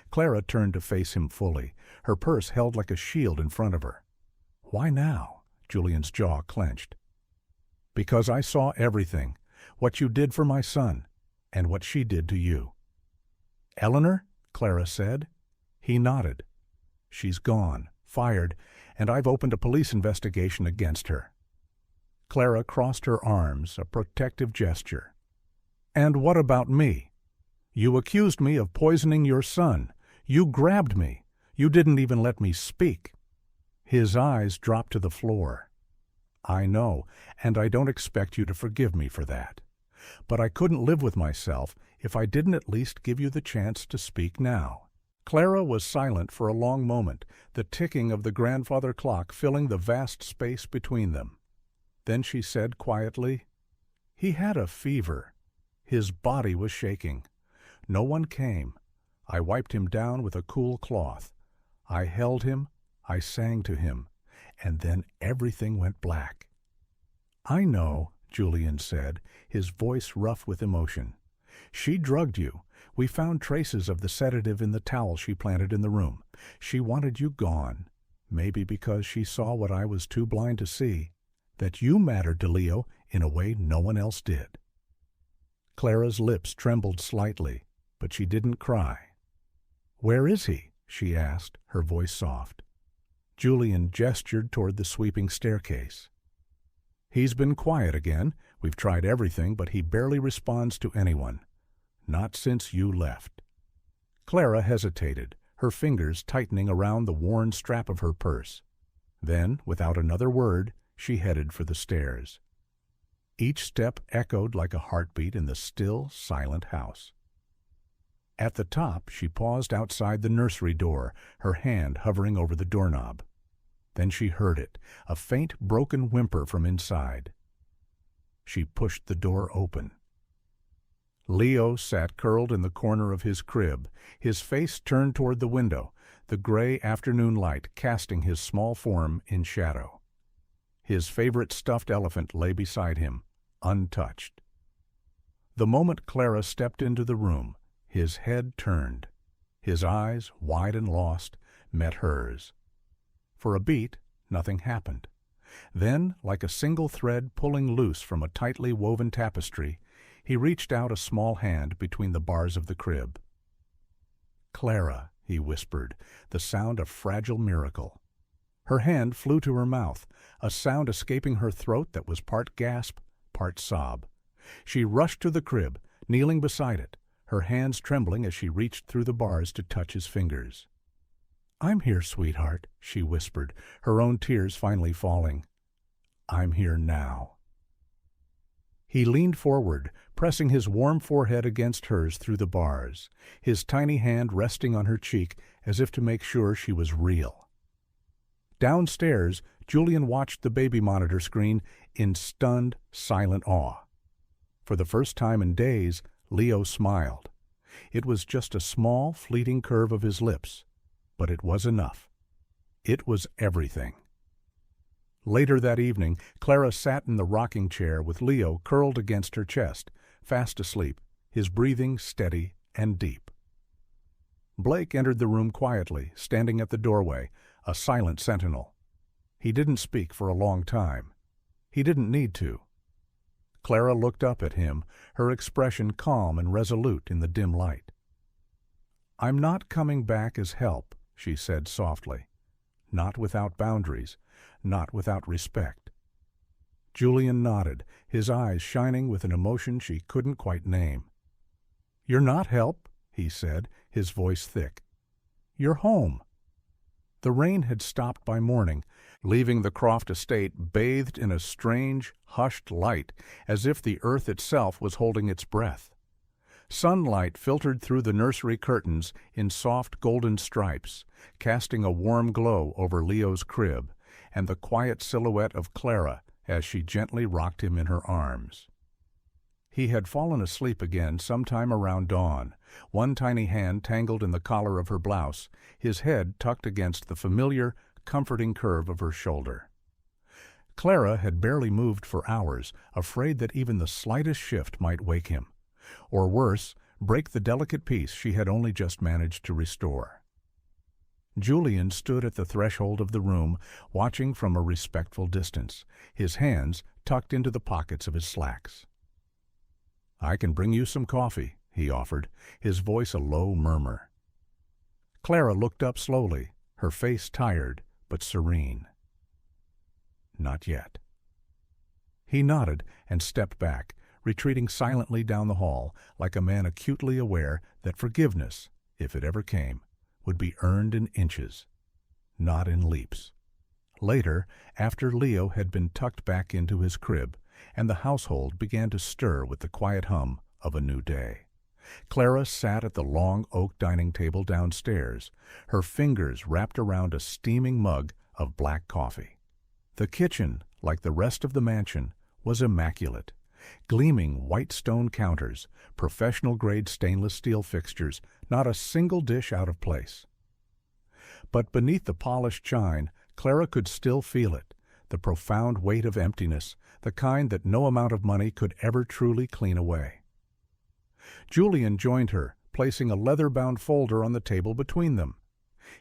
Clara turned to face him fully, her purse held like a shield in front of her. "Why now?" Julian's jaw clenched. "Because I saw everything, what you did for my son, and what she did to you." "Eleanor?" Clara said. He nodded. "She's gone, fired, and I've opened a police investigation against her." Clara crossed her arms, a protective gesture. "And what about me? You accused me of poisoning your son. You grabbed me. You didn't even let me speak." His eyes dropped to the floor. "I know, and I don't expect you to forgive me for that. But I couldn't live with myself if I didn't at least give you the chance to speak now." Clara was silent for a long moment, the ticking of the grandfather clock filling the vast space between them. Then she said quietly, "He had a fever. His body was shaking. No one came. I wiped him down with a cool cloth. I held him, I sang to him, and then everything went black." "I know," Julian said, his voice rough with emotion. "She drugged you. We found traces of the sedative in the towel she planted in the room. She wanted you gone, maybe because she saw what I was too blind to see, that you mattered to Leo in a way no one else did." Clara's lips trembled slightly, but she didn't cry. "Where is he?" she asked, her voice soft. Julian gestured toward the sweeping staircase. "He's been quiet again. We've tried everything, but he barely responds to anyone. Not since you left." Clara hesitated, her fingers tightening around the worn strap of her purse. Then, without another word, she headed for the stairs. Each step echoed like a heartbeat in the still, silent house. At the top, she paused outside the nursery door, her hand hovering over the doorknob. Then she heard it, a faint, broken whimper from inside. She pushed the door open. Leo sat curled in the corner of his crib, his face turned toward the window, the gray afternoon light casting his small form in shadow. His favorite stuffed elephant lay beside him, untouched. The moment Clara stepped into the room, his head turned. His eyes, wide and lost, met hers. For a beat, nothing happened. Then, like a single thread pulling loose from a tightly woven tapestry, he reached out a small hand between the bars of the crib. "Clara," he whispered, the sound a fragile miracle. Her hand flew to her mouth, a sound escaping her throat that was part gasp, part sob. She rushed to the crib, kneeling beside it, her hands trembling as she reached through the bars to touch his fingers. "I'm here, sweetheart," she whispered, her own tears finally falling. "I'm here now." He leaned forward, pressing his warm forehead against hers through the bars, his tiny hand resting on her cheek as if to make sure she was real. Downstairs, Julian watched the baby monitor screen in stunned, silent awe. For the first time in days, Leo smiled. It was just a small, fleeting curve of his lips, but it was enough. It was everything. Later that evening, Clara sat in the rocking chair with Leo curled against her chest, fast asleep, his breathing steady and deep. Blake entered the room quietly, standing at the doorway, a silent sentinel. He didn't speak for a long time. He didn't need to. Clara looked up at him, her expression calm and resolute in the dim light. "I'm not coming back as help," she said softly. "Not without boundaries, not without respect." Julian nodded, his eyes shining with an emotion she couldn't quite name. "You're not help," he said, his voice thick. "You're home." The rain had stopped by morning, leaving the Croft estate bathed in a strange, hushed light, as if the earth itself was holding its breath. Sunlight filtered through the nursery curtains in soft golden stripes, casting a warm glow over Leo's crib and the quiet silhouette of Clara as she gently rocked him in her arms. He had fallen asleep again sometime around dawn, one tiny hand tangled in the collar of her blouse, his head tucked against the familiar, comforting curve of her shoulder. Clara had barely moved for hours, afraid that even the slightest shift might wake him, or worse, break the delicate peace she had only just managed to restore. Julian stood at the threshold of the room, watching from a respectful distance, his hands tucked into the pockets of his slacks. "I can bring you some coffee," he offered, his voice a low murmur. Clara looked up slowly, her face tired but serene. "Not yet." He nodded and stepped back, retreating silently down the hall, like a man acutely aware that forgiveness, if it ever came, would be earned in inches, not in leaps. Later, after Leo had been tucked back into his crib, and the household began to stir with the quiet hum of a new day, Clara sat at the long oak dining table downstairs, her fingers wrapped around a steaming mug of black coffee. The kitchen, like the rest of the mansion, was immaculate. Gleaming white stone counters, professional-grade stainless steel fixtures, not a single dish out of place. But beneath the polished shine, Clara could still feel it, the profound weight of emptiness, the kind that no amount of money could ever truly clean away. Julian joined her, placing a leather-bound folder on the table between them.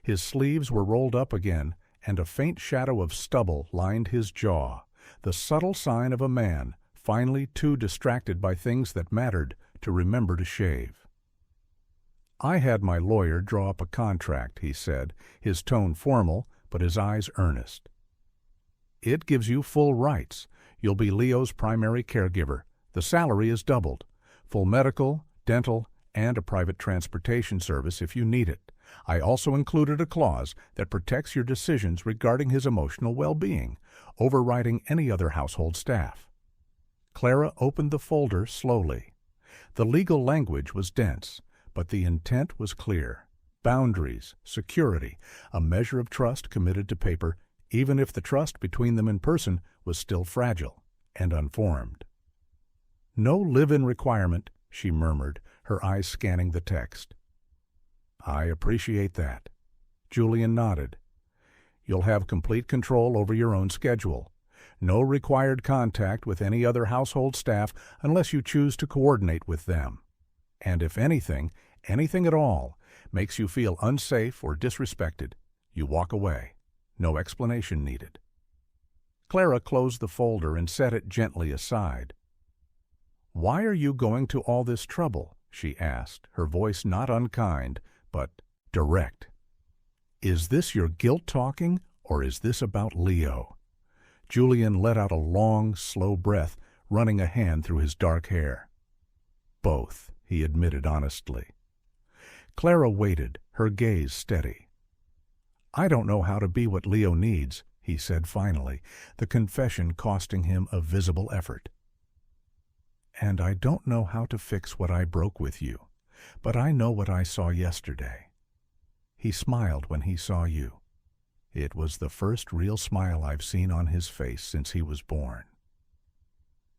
His sleeves were rolled up again, and a faint shadow of stubble lined his jaw, the subtle sign of a man finally too distracted by things that mattered to remember to shave. "I had my lawyer draw up a contract," he said, his tone formal, but his eyes earnest. "It gives you full rights. You'll be Leo's primary caregiver. The salary is doubled. Full medical, dental, and a private transportation service if you need it. I also included a clause that protects your decisions regarding his emotional well-being, overriding any other household staff." Clara opened the folder slowly. The legal language was dense, but the intent was clear. Boundaries, security, a measure of trust committed to paper, even if the trust between them in person was still fragile and unformed. "No live-in requirement," she murmured, her eyes scanning the text. "I appreciate that." Julian nodded. "You'll have complete control over your own schedule. No required contact with any other household staff unless you choose to coordinate with them. And if anything at all, makes you feel unsafe or disrespected, you walk away. No explanation needed." Clara closed the folder and set it gently aside. "Why are you going to all this trouble?" she asked, her voice not unkind, but direct. "Is this your guilt talking, or is this about Leo?" Julian let out a long, slow breath, running a hand through his dark hair. "Both," he admitted honestly. Clara waited, her gaze steady. "I don't know how to be what Leo needs," he said finally, the confession costing him a visible effort. "And I don't know how to fix what I broke with you, but I know what I saw yesterday." He smiled when he saw you. It was the first real smile I've seen on his face since he was born.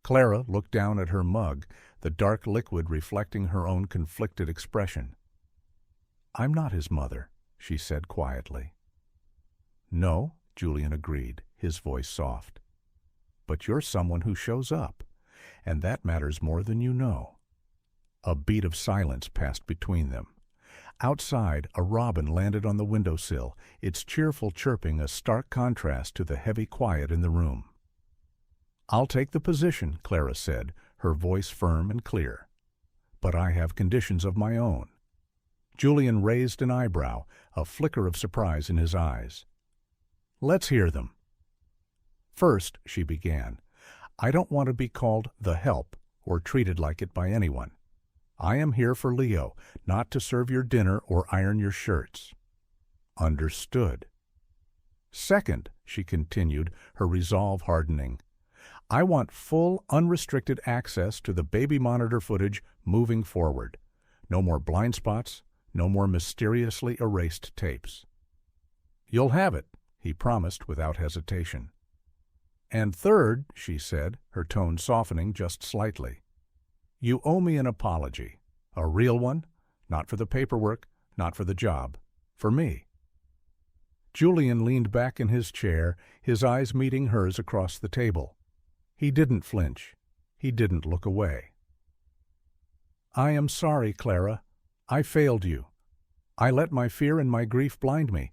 Clara looked down at her mug, the dark liquid reflecting her own conflicted expression. "I'm not his mother," she said quietly. "No," Julian agreed, his voice soft. "But you're someone who shows up, and that matters more than you know." A beat of silence passed between them. Outside, a robin landed on the windowsill, its cheerful chirping a stark contrast to the heavy quiet in the room. "I'll take the position," Clara said, her voice firm and clear. "But I have conditions of my own." Julian raised an eyebrow, a flicker of surprise in his eyes. "Let's hear them." "First," she began, "I don't want to be called the help or treated like it by anyone. I am here for Leo, not to serve your dinner or iron your shirts." "Understood." Second, she continued, her resolve hardening, I want full, unrestricted access to the baby monitor footage moving forward. No more blind spots, no more mysteriously erased tapes. You'll have it, he promised without hesitation. And third, she said, her tone softening just slightly, you owe me an apology. A real one, not for the paperwork, not for the job, for me. Julian leaned back in his chair, his eyes meeting hers across the table. He didn't flinch. He didn't look away. I am sorry, Clara. I failed you. I let my fear and my grief blind me,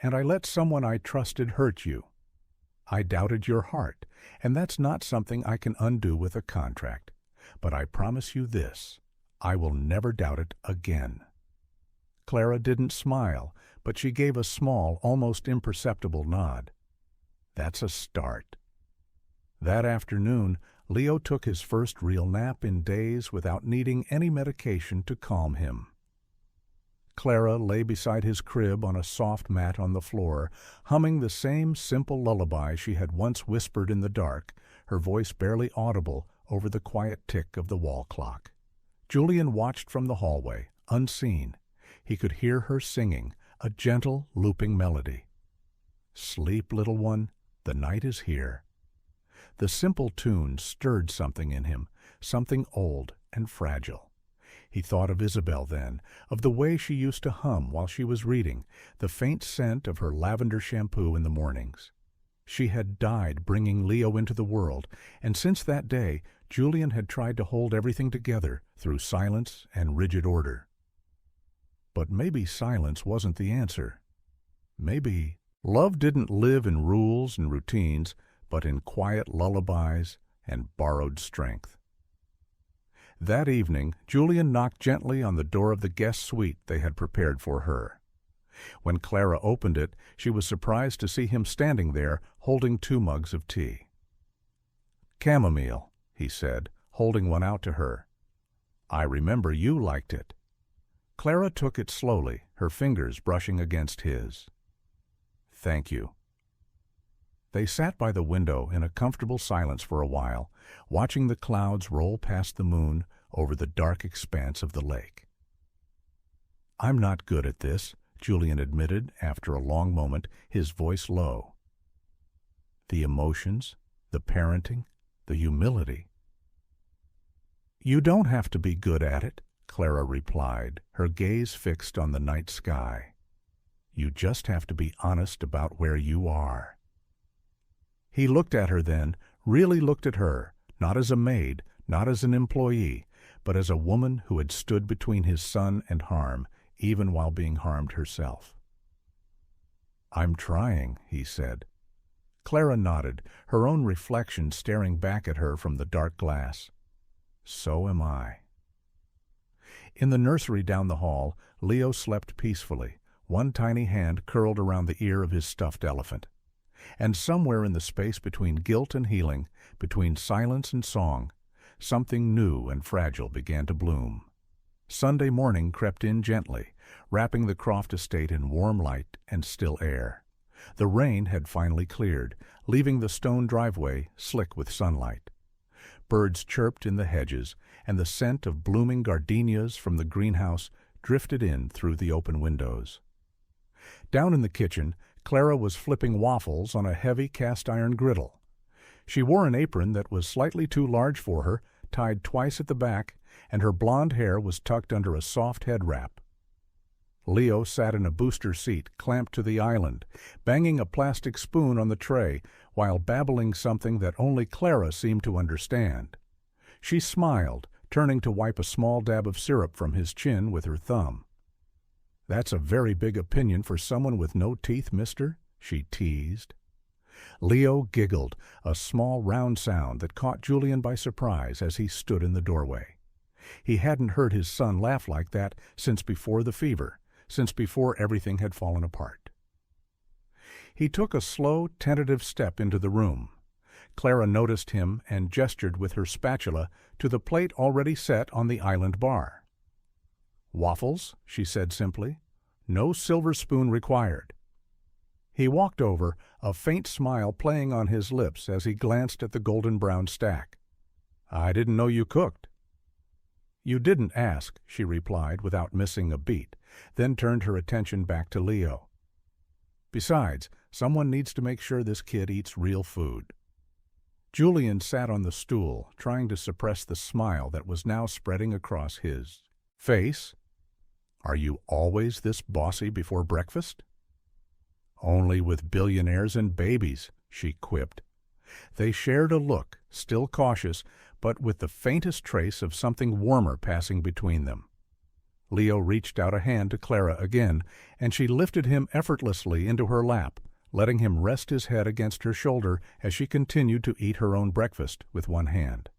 and I let someone I trusted hurt you. I doubted your heart, and that's not something I can undo with a contract. But I promise you this, I will never doubt it again. Clara didn't smile, but she gave a small, almost imperceptible nod. That's a start. That afternoon, Leo took his first real nap in days without needing any medication to calm him. Clara lay beside his crib on a soft mat on the floor, humming the same simple lullaby she had once whispered in the dark, her voice barely audible over the quiet tick of the wall clock. Julian watched from the hallway, unseen. He could hear her singing, a gentle, looping melody. Sleep, little one, the night is here. The simple tune stirred something in him, something old and fragile. He thought of Isabel then, of the way she used to hum while she was reading, the faint scent of her lavender shampoo in the mornings. She had died bringing Leo into the world, and since that day, Julian had tried to hold everything together through silence and rigid order. But maybe silence wasn't the answer. Maybe love didn't live in rules and routines, but in quiet lullabies and borrowed strength. That evening, Julian knocked gently on the door of the guest suite they had prepared for her. When Clara opened it, she was surprised to see him standing there, holding 2 mugs of tea. Chamomile, he said, holding one out to her. I remember you liked it. Clara took it slowly, her fingers brushing against his. Thank you. They sat by the window in a comfortable silence for a while, watching the clouds roll past the moon over the dark expanse of the lake. I'm not good at this, Julian admitted after a long moment, his voice low. The emotions, the parenting, the humility. You don't have to be good at it, Clara replied, her gaze fixed on the night sky. You just have to be honest about where you are. He looked at her then, really looked at her, not as a maid, not as an employee, but as a woman who had stood between his son and harm, even while being harmed herself. I'm trying, he said. Clara nodded, her own reflection staring back at her from the dark glass. So am I. In the nursery down the hall, Leo slept peacefully, one tiny hand curled around the ear of his stuffed elephant. And somewhere in the space between guilt and healing, between silence and song, something new and fragile began to bloom. Sunday morning crept in gently, wrapping the Croft estate in warm light and still air. The rain had finally cleared, leaving the stone driveway slick with sunlight. Birds chirped in the hedges, and the scent of blooming gardenias from the greenhouse drifted in through the open windows. Down in the kitchen, Clara was flipping waffles on a heavy cast-iron griddle. She wore an apron that was slightly too large for her, tied twice at the back, and her blonde hair was tucked under a soft head wrap. Leo sat in a booster seat clamped to the island, banging a plastic spoon on the tray while babbling something that only Clara seemed to understand. She smiled, turning to wipe a small dab of syrup from his chin with her thumb. That's a very big opinion for someone with no teeth, mister, she teased. Leo giggled, a small round sound that caught Julian by surprise as he stood in the doorway. He hadn't heard his son laugh like that since before the fever, since before everything had fallen apart. He took a slow, tentative step into the room. Clara noticed him and gestured with her spatula to the plate already set on the island bar. Waffles, she said simply. No silver spoon required. He walked over, a faint smile playing on his lips as he glanced at the golden-brown stack. "I didn't know you cooked." "You didn't ask," she replied without missing a beat, then turned her attention back to Leo. "Besides, someone needs to make sure this kid eats real food." Julian sat on the stool, trying to suppress the smile that was now spreading across his face. "Are you always this bossy before breakfast?" "Only with billionaires and babies," she quipped. They shared a look, still cautious, but with the faintest trace of something warmer passing between them. Leo reached out a hand to Clara again, and she lifted him effortlessly into her lap, letting him rest his head against her shoulder as she continued to eat her own breakfast with one hand.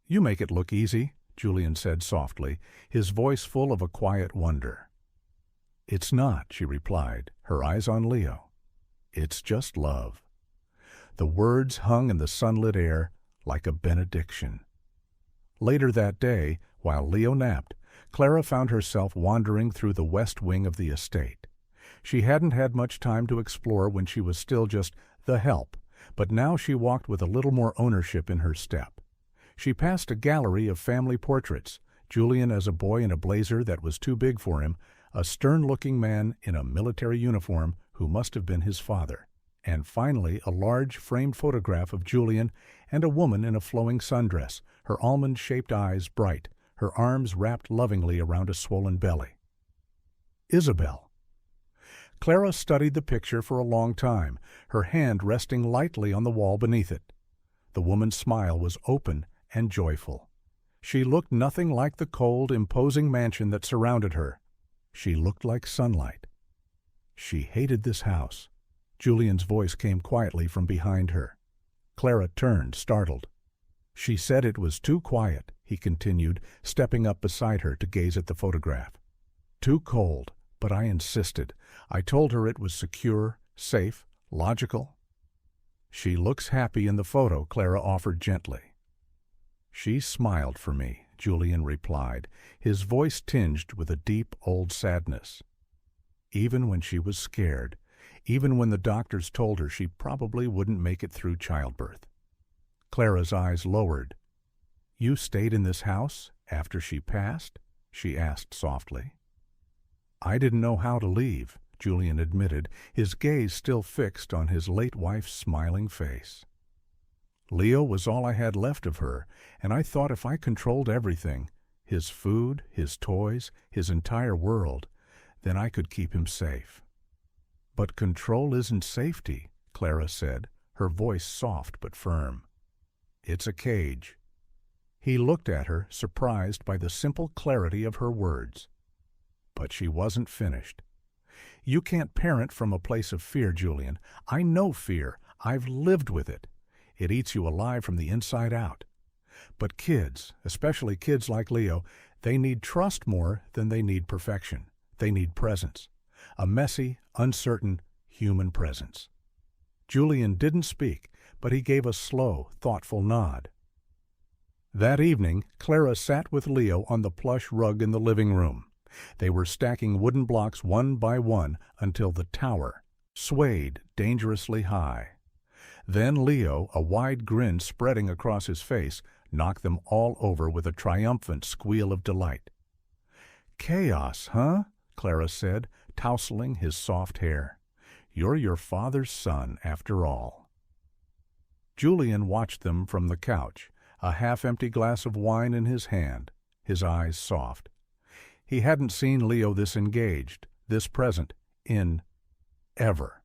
"You make it look easy," Julian said softly, his voice full of a quiet wonder. "It's not," she replied, her eyes on Leo. "It's just love." The words hung in the sunlit air like a benediction. Later that day, while Leo napped, Clara found herself wandering through the west wing of the estate. She hadn't had much time to explore when she was still just the help, but now she walked with a little more ownership in her step. She passed a gallery of family portraits, Julian as a boy in a blazer that was too big for him, a stern-looking man in a military uniform who must have been his father, and finally a large framed photograph of Julian and a woman in a flowing sundress, her almond-shaped eyes bright, her arms wrapped lovingly around a swollen belly. Isabel. Clara studied the picture for a long time, her hand resting lightly on the wall beneath it. The woman's smile was open and joyful. She looked nothing like the cold, imposing mansion that surrounded her. She looked like sunlight. She hated this house. Julian's voice came quietly from behind her. Clara turned, startled. "She said it was too quiet," he continued, stepping up beside her to gaze at the photograph. "Too cold, but I insisted. I told her it was secure, safe, logical." "She looks happy in the photo," Clara offered gently. "She smiled for me," Julian replied, his voice tinged with a deep old sadness. "Even when she was scared, even when the doctors told her she probably wouldn't make it through childbirth." Clara's eyes lowered. "You stayed in this house after she passed?" she asked softly. "I didn't know how to leave," Julian admitted, his gaze still fixed on his late wife's smiling face. "Leo was all I had left of her, and I thought if I controlled everything, his food, his toys, his entire world, then I could keep him safe." "But control isn't safety," Clara said, her voice soft but firm. "It's a cage." He looked at her, surprised by the simple clarity of her words. But she wasn't finished. "You can't parent from a place of fear, Julian. I know fear. I've lived with it. It eats you alive from the inside out. But kids, especially kids like Leo, they need trust more than they need perfection. They need presence. A messy, uncertain, human presence." Julian didn't speak, but he gave a slow, thoughtful nod. That evening, Clara sat with Leo on the plush rug in the living room. They were stacking wooden blocks one by one until the tower swayed dangerously high. Then Leo, a wide grin spreading across his face, knocked them all over with a triumphant squeal of delight. "Chaos, huh?" Clara said, tousling his soft hair. "You're your father's son, after all." Julian watched them from the couch, a half-empty glass of wine in his hand, his eyes soft. He hadn't seen Leo this engaged, this present, ever.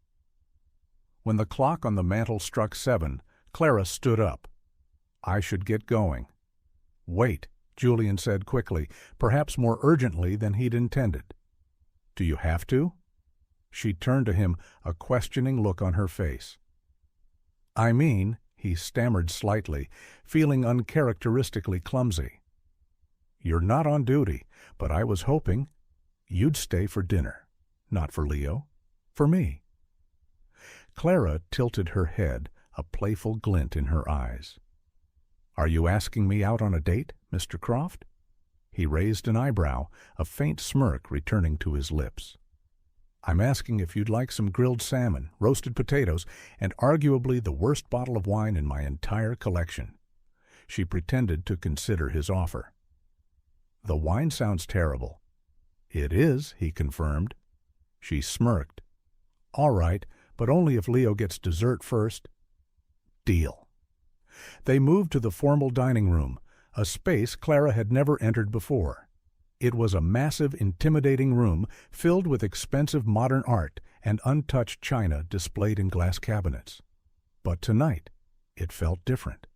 When the clock on the mantel struck 7, Clara stood up. "I should get going." "Wait," Julian said quickly, perhaps more urgently than he'd intended. "Do you have to?" She turned to him, a questioning look on her face. "I mean," he stammered slightly, feeling uncharacteristically clumsy. "You're not on duty, but I was hoping you'd stay for dinner. Not for Leo, for me." Clara tilted her head, a playful glint in her eyes. "Are you asking me out on a date, Mr. Croft?" He raised an eyebrow, a faint smirk returning to his lips. I'm asking if you'd like some grilled salmon, roasted potatoes, and arguably the worst bottle of wine in my entire collection." She pretended to consider his offer. "The wine sounds terrible." "It is," he confirmed. She smirked. "All right, but only if Leo gets dessert first." "Deal." They moved to the formal dining room, a space Clara had never entered before. It was a massive, intimidating room filled with expensive modern art and untouched china displayed in glass cabinets. But tonight, it felt different.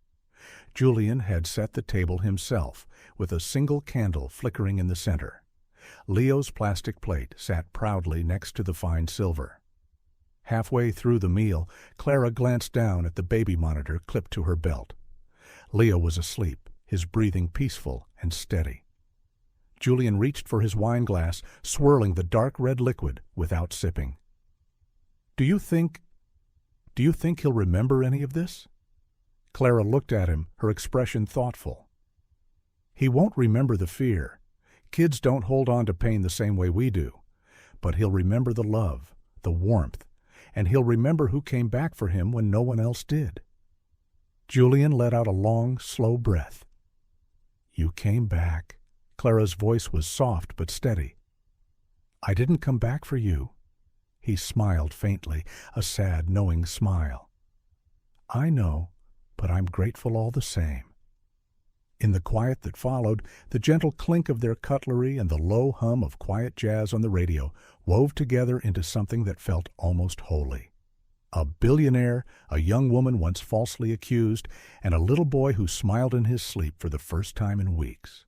Julian had set the table himself, with a single candle flickering in the center. Leo's plastic plate sat proudly next to the fine silver. Halfway through the meal, Clara glanced down at the baby monitor clipped to her belt. Leo was asleep, his breathing peaceful and steady. Julian reached for his wine glass, swirling the dark red liquid without sipping. Do you think he'll remember any of this?" Clara looked at him, her expression thoughtful. "He won't remember the fear. Kids don't hold on to pain the same way we do. But he'll remember the love, the warmth, and he'll remember who came back for him when no one else did." Julian let out a long, slow breath. "You came back." Clara's voice was soft but steady. "I didn't come back for you." He smiled faintly, a sad, knowing smile. "I know, but I'm grateful all the same." In the quiet that followed, the gentle clink of their cutlery and the low hum of quiet jazz on the radio wove together into something that felt almost holy. A billionaire, a young woman once falsely accused, and a little boy who smiled in his sleep for the first time in weeks.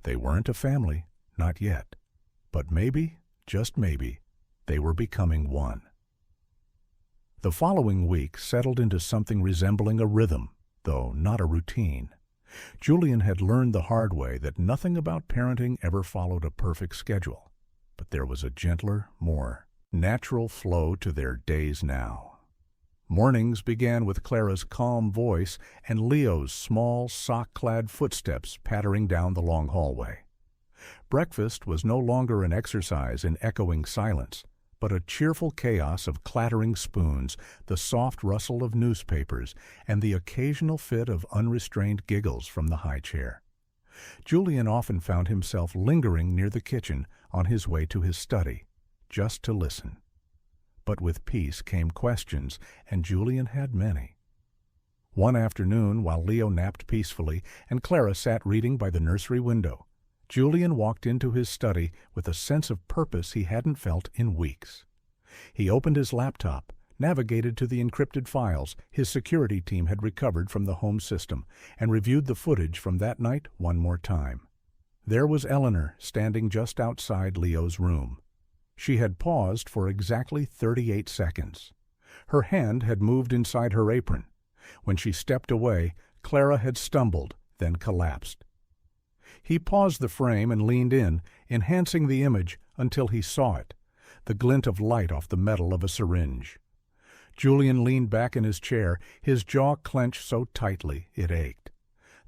They weren't a family, not yet. But maybe, just maybe, they were becoming one. The following week settled into something resembling a rhythm, though not a routine. Julian had learned the hard way that nothing about parenting ever followed a perfect schedule, but there was a gentler, more natural flow to their days now. Mornings began with Clara's calm voice and Leo's small, sock-clad footsteps pattering down the long hallway. Breakfast was no longer an exercise in echoing silence, but a cheerful chaos of clattering spoons, the soft rustle of newspapers, and the occasional fit of unrestrained giggles from the high chair. Julian often found himself lingering near the kitchen on his way to his study, just to listen. But with peace came questions, and Julian had many. One afternoon, while Leo napped peacefully and Clara sat reading by the nursery window, Julian walked into his study with a sense of purpose he hadn't felt in weeks. He opened his laptop, navigated to the encrypted files his security team had recovered from the home system, and reviewed the footage from that night one more time. There was Eleanor standing just outside Leo's room. She had paused for exactly 38 seconds. Her hand had moved inside her apron. When she stepped away, Clara had stumbled, then collapsed. He paused the frame and leaned in, enhancing the image until he saw it, the glint of light off the metal of a syringe. Julian leaned back in his chair, his jaw clenched so tightly it ached.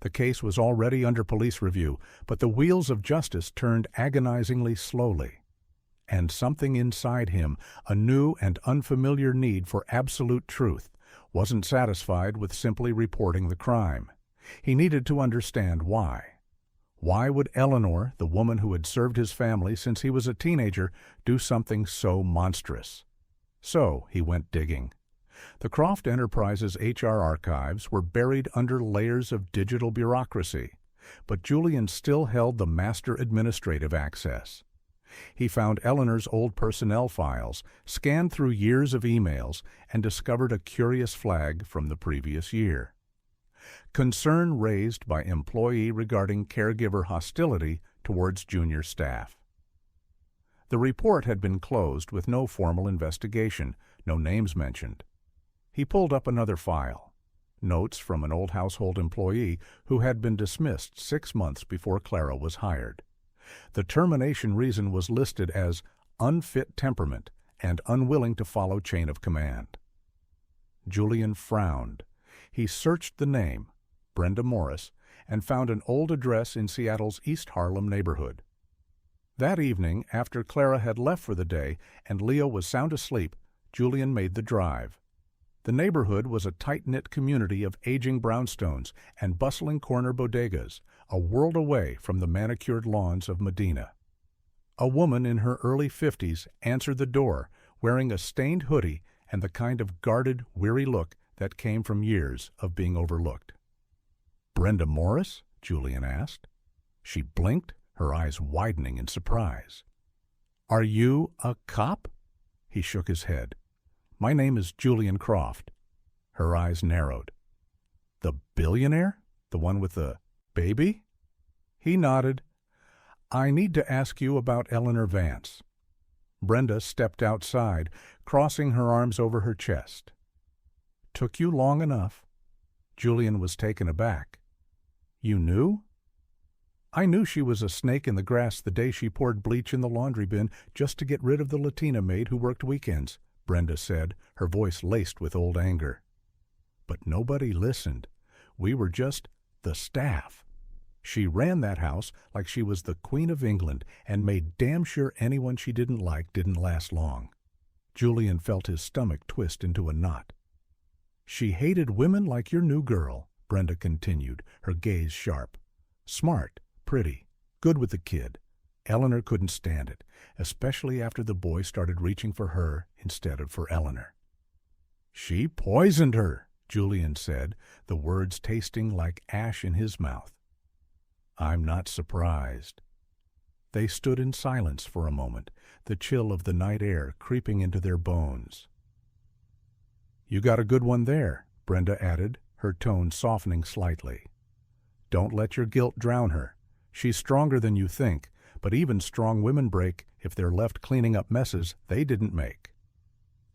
The case was already under police review, but the wheels of justice turned agonizingly slowly. And something inside him, a new and unfamiliar need for absolute truth, wasn't satisfied with simply reporting the crime. He needed to understand why. Why would Eleanor, the woman who had served his family since he was a teenager, do something so monstrous? So he went digging. The Croft Enterprises HR archives were buried under layers of digital bureaucracy, but Julian still held the master administrative access. He found Eleanor's old personnel files, scanned through years of emails, and discovered a curious flag from the previous year. Concern raised by employee regarding caregiver hostility towards junior staff. The report had been closed with no formal investigation, no names mentioned. He pulled up another file. Notes from an old household employee who had been dismissed 6 months before Clara was hired. The termination reason was listed as unfit temperament and unwilling to follow chain of command. Julian frowned. He searched the name, Brenda Morris, and found an old address in Seattle's East Harlem neighborhood. That evening, after Clara had left for the day and Leo was sound asleep, Julian made the drive. The neighborhood was a tight-knit community of aging brownstones and bustling corner bodegas, a world away from the manicured lawns of Medina. A woman in her early 50s answered the door, wearing a stained hoodie and the kind of guarded, weary look that came from years of being overlooked. "Brenda Morris?" Julian asked. She blinked, her eyes widening in surprise. "Are you a cop?" He shook his head. "My name is Julian Croft." Her eyes narrowed. "The billionaire? The one with the baby?" He nodded. "I need to ask you about Eleanor Vance." Brenda stepped outside, crossing her arms over her chest. "Took you long enough." Julian was taken aback. "You knew?" "I knew she was a snake in the grass the day she poured bleach in the laundry bin just to get rid of the Latina maid who worked weekends," Brenda said, her voice laced with old anger. "But nobody listened. We were just the staff. She ran that house like she was the Queen of England and made damn sure anyone she didn't like didn't last long." Julian felt his stomach twist into a knot. "She hated women like your new girl," Brenda continued, her gaze sharp. "Smart, pretty, good with the kid. Eleanor couldn't stand it, especially after the boy started reaching for her instead of for Eleanor." "She poisoned her," Julian said, the words tasting like ash in his mouth. "I'm not surprised." They stood in silence for a moment, the chill of the night air creeping into their bones. "You got a good one there," Brenda added, her tone softening slightly. "Don't let your guilt drown her. She's stronger than you think, but even strong women break if they're left cleaning up messes they didn't make."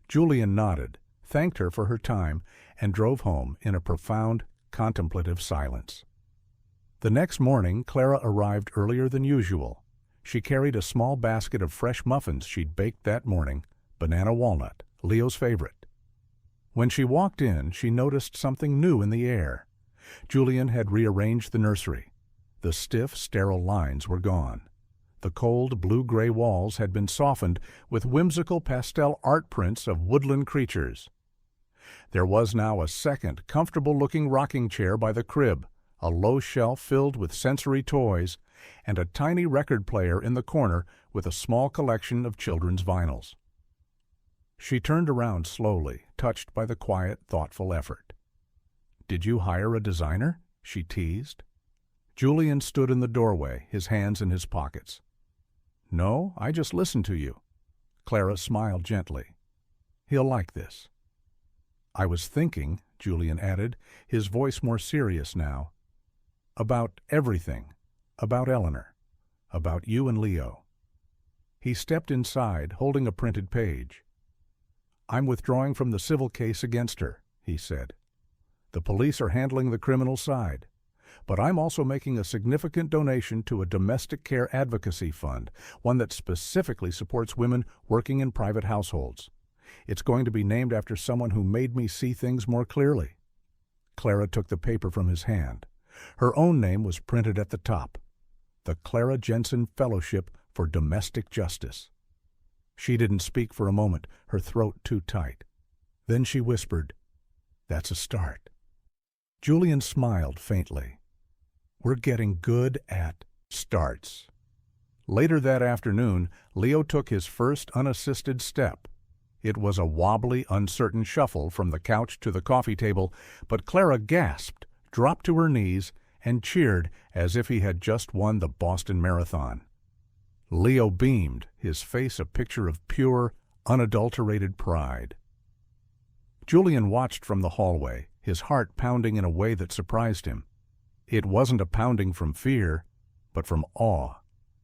Julian nodded, thanked her for her time, and drove home in a profound, contemplative silence. The next morning, Clara arrived earlier than usual. She carried a small basket of fresh muffins she'd baked that morning, banana walnut, Leo's favorite. When she walked in, she noticed something new in the air. Julian had rearranged the nursery. The stiff, sterile lines were gone. The cold, blue-gray walls had been softened with whimsical pastel art prints of woodland creatures. There was now a second, comfortable-looking rocking chair by the crib, a low shelf filled with sensory toys, and a tiny record player in the corner with a small collection of children's vinyls. She turned around slowly, touched by the quiet, thoughtful effort. "Did you hire a designer?" she teased. Julian stood in the doorway, his hands in his pockets. "No, I just listened to you." Clara smiled gently. "He'll like this." "I was thinking," Julian added, his voice more serious now, "about everything, about Eleanor, about you and Leo." He stepped inside, holding a printed page. "I'm withdrawing from the civil case against her," he said. "The police are handling the criminal side. But I'm also making a significant donation to a domestic care advocacy fund, one that specifically supports women working in private households. It's going to be named after someone who made me see things more clearly." Clara took the paper from his hand. Her own name was printed at the top. The Clara Jensen Fellowship for Domestic Justice. She didn't speak for a moment, her throat too tight. Then she whispered, "That's a start." Julian smiled faintly. "We're getting good at starts." Later that afternoon, Leo took his first unassisted step. It was a wobbly, uncertain shuffle from the couch to the coffee table, but Clara gasped, dropped to her knees, and cheered as if he had just won the Boston Marathon. Leo beamed, his face a picture of pure, unadulterated pride. Julian watched from the hallway, his heart pounding in a way that surprised him. It wasn't a pounding from fear, but from awe.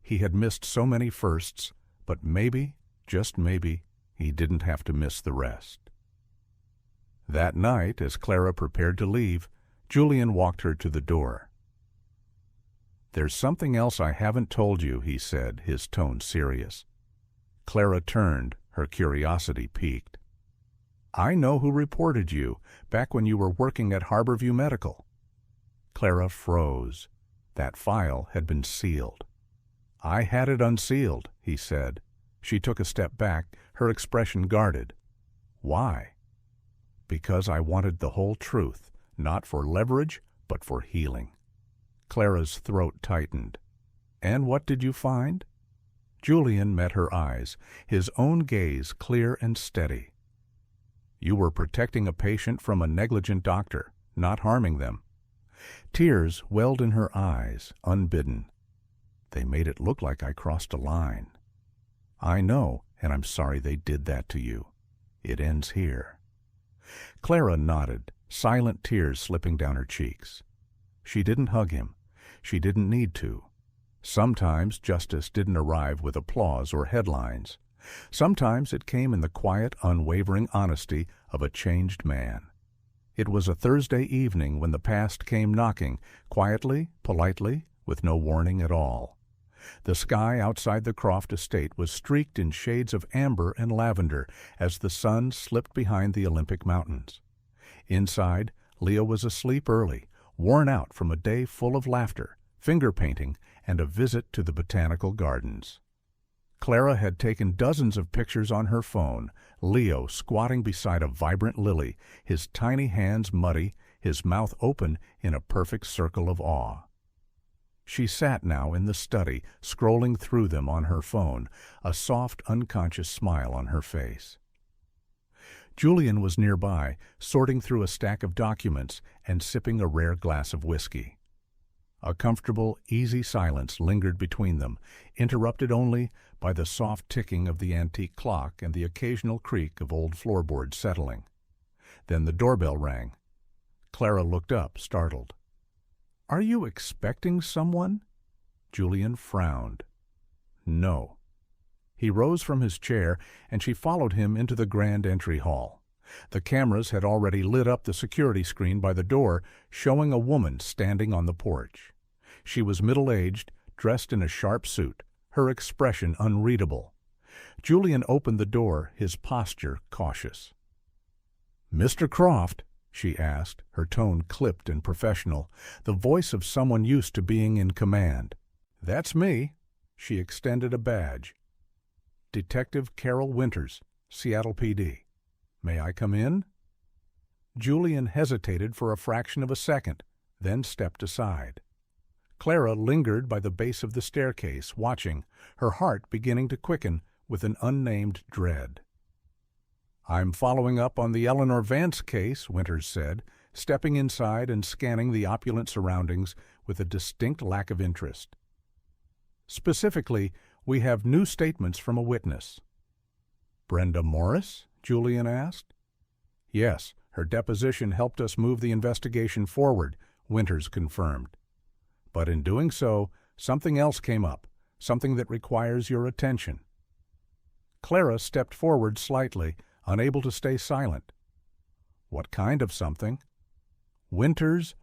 He had missed so many firsts, but maybe, just maybe, he didn't have to miss the rest. That night, as Clara prepared to leave, Julian walked her to the door. "There's something else I haven't told you," he said, his tone serious. Clara turned, her curiosity piqued. "I know who reported you, back when you were working at Harborview Medical." Clara froze. That file had been sealed. "I had it unsealed," he said. She took a step back, her expression guarded. "Why?" "Because I wanted the whole truth, not for leverage, but for healing." Clara's throat tightened. "And what did you find?" Julian met her eyes, his own gaze clear and steady. "You were protecting a patient from a negligent doctor, not harming them." Tears welled in her eyes, unbidden. "They made it look like I crossed a line." "I know, and I'm sorry they did that to you. It ends here." Clara nodded, silent tears slipping down her cheeks. She didn't hug him. She didn't need to. Sometimes justice didn't arrive with applause or headlines. Sometimes it came in the quiet, unwavering honesty of a changed man. It was a Thursday evening when the past came knocking, quietly, politely, with no warning at all. The sky outside the Croft estate was streaked in shades of amber and lavender as the sun slipped behind the Olympic Mountains. Inside, Leo was asleep early, worn out from a day full of laughter, finger painting, and a visit to the botanical gardens. Clara had taken dozens of pictures on her phone, Leo squatting beside a vibrant lily, his tiny hands muddy, his mouth open in a perfect circle of awe. She sat now in the study, scrolling through them on her phone, a soft, unconscious smile on her face. Julian was nearby, sorting through a stack of documents and sipping a rare glass of whiskey. A comfortable, easy silence lingered between them, interrupted only by the soft ticking of the antique clock and the occasional creak of old floorboards settling. Then the doorbell rang. Clara looked up, startled. "Are you expecting someone?" Julian frowned. "No." He rose from his chair, and she followed him into the grand entry hall. The cameras had already lit up the security screen by the door, showing a woman standing on the porch. She was middle-aged, dressed in a sharp suit, her expression unreadable. Julian opened the door, his posture cautious. "Mr. Croft?" she asked, her tone clipped and professional, the voice of someone used to being in command. "That's me." She extended a badge. "Detective Carol Winters, Seattle PD. May I come in?" Julian hesitated for a fraction of a second, then stepped aside. Clara lingered by the base of the staircase, watching, her heart beginning to quicken with an unnamed dread. "I'm following up on the Eleanor Vance case," Winters said, stepping inside and scanning the opulent surroundings with a distinct lack of interest. "Specifically, we have new statements from a witness." "Brenda Morris?" Julian asked. "Yes, her deposition helped us move the investigation forward," Winters confirmed. "But in doing so, something else came up, something that requires your attention." Clara stepped forward slightly, unable to stay silent. "What kind of something?" Winters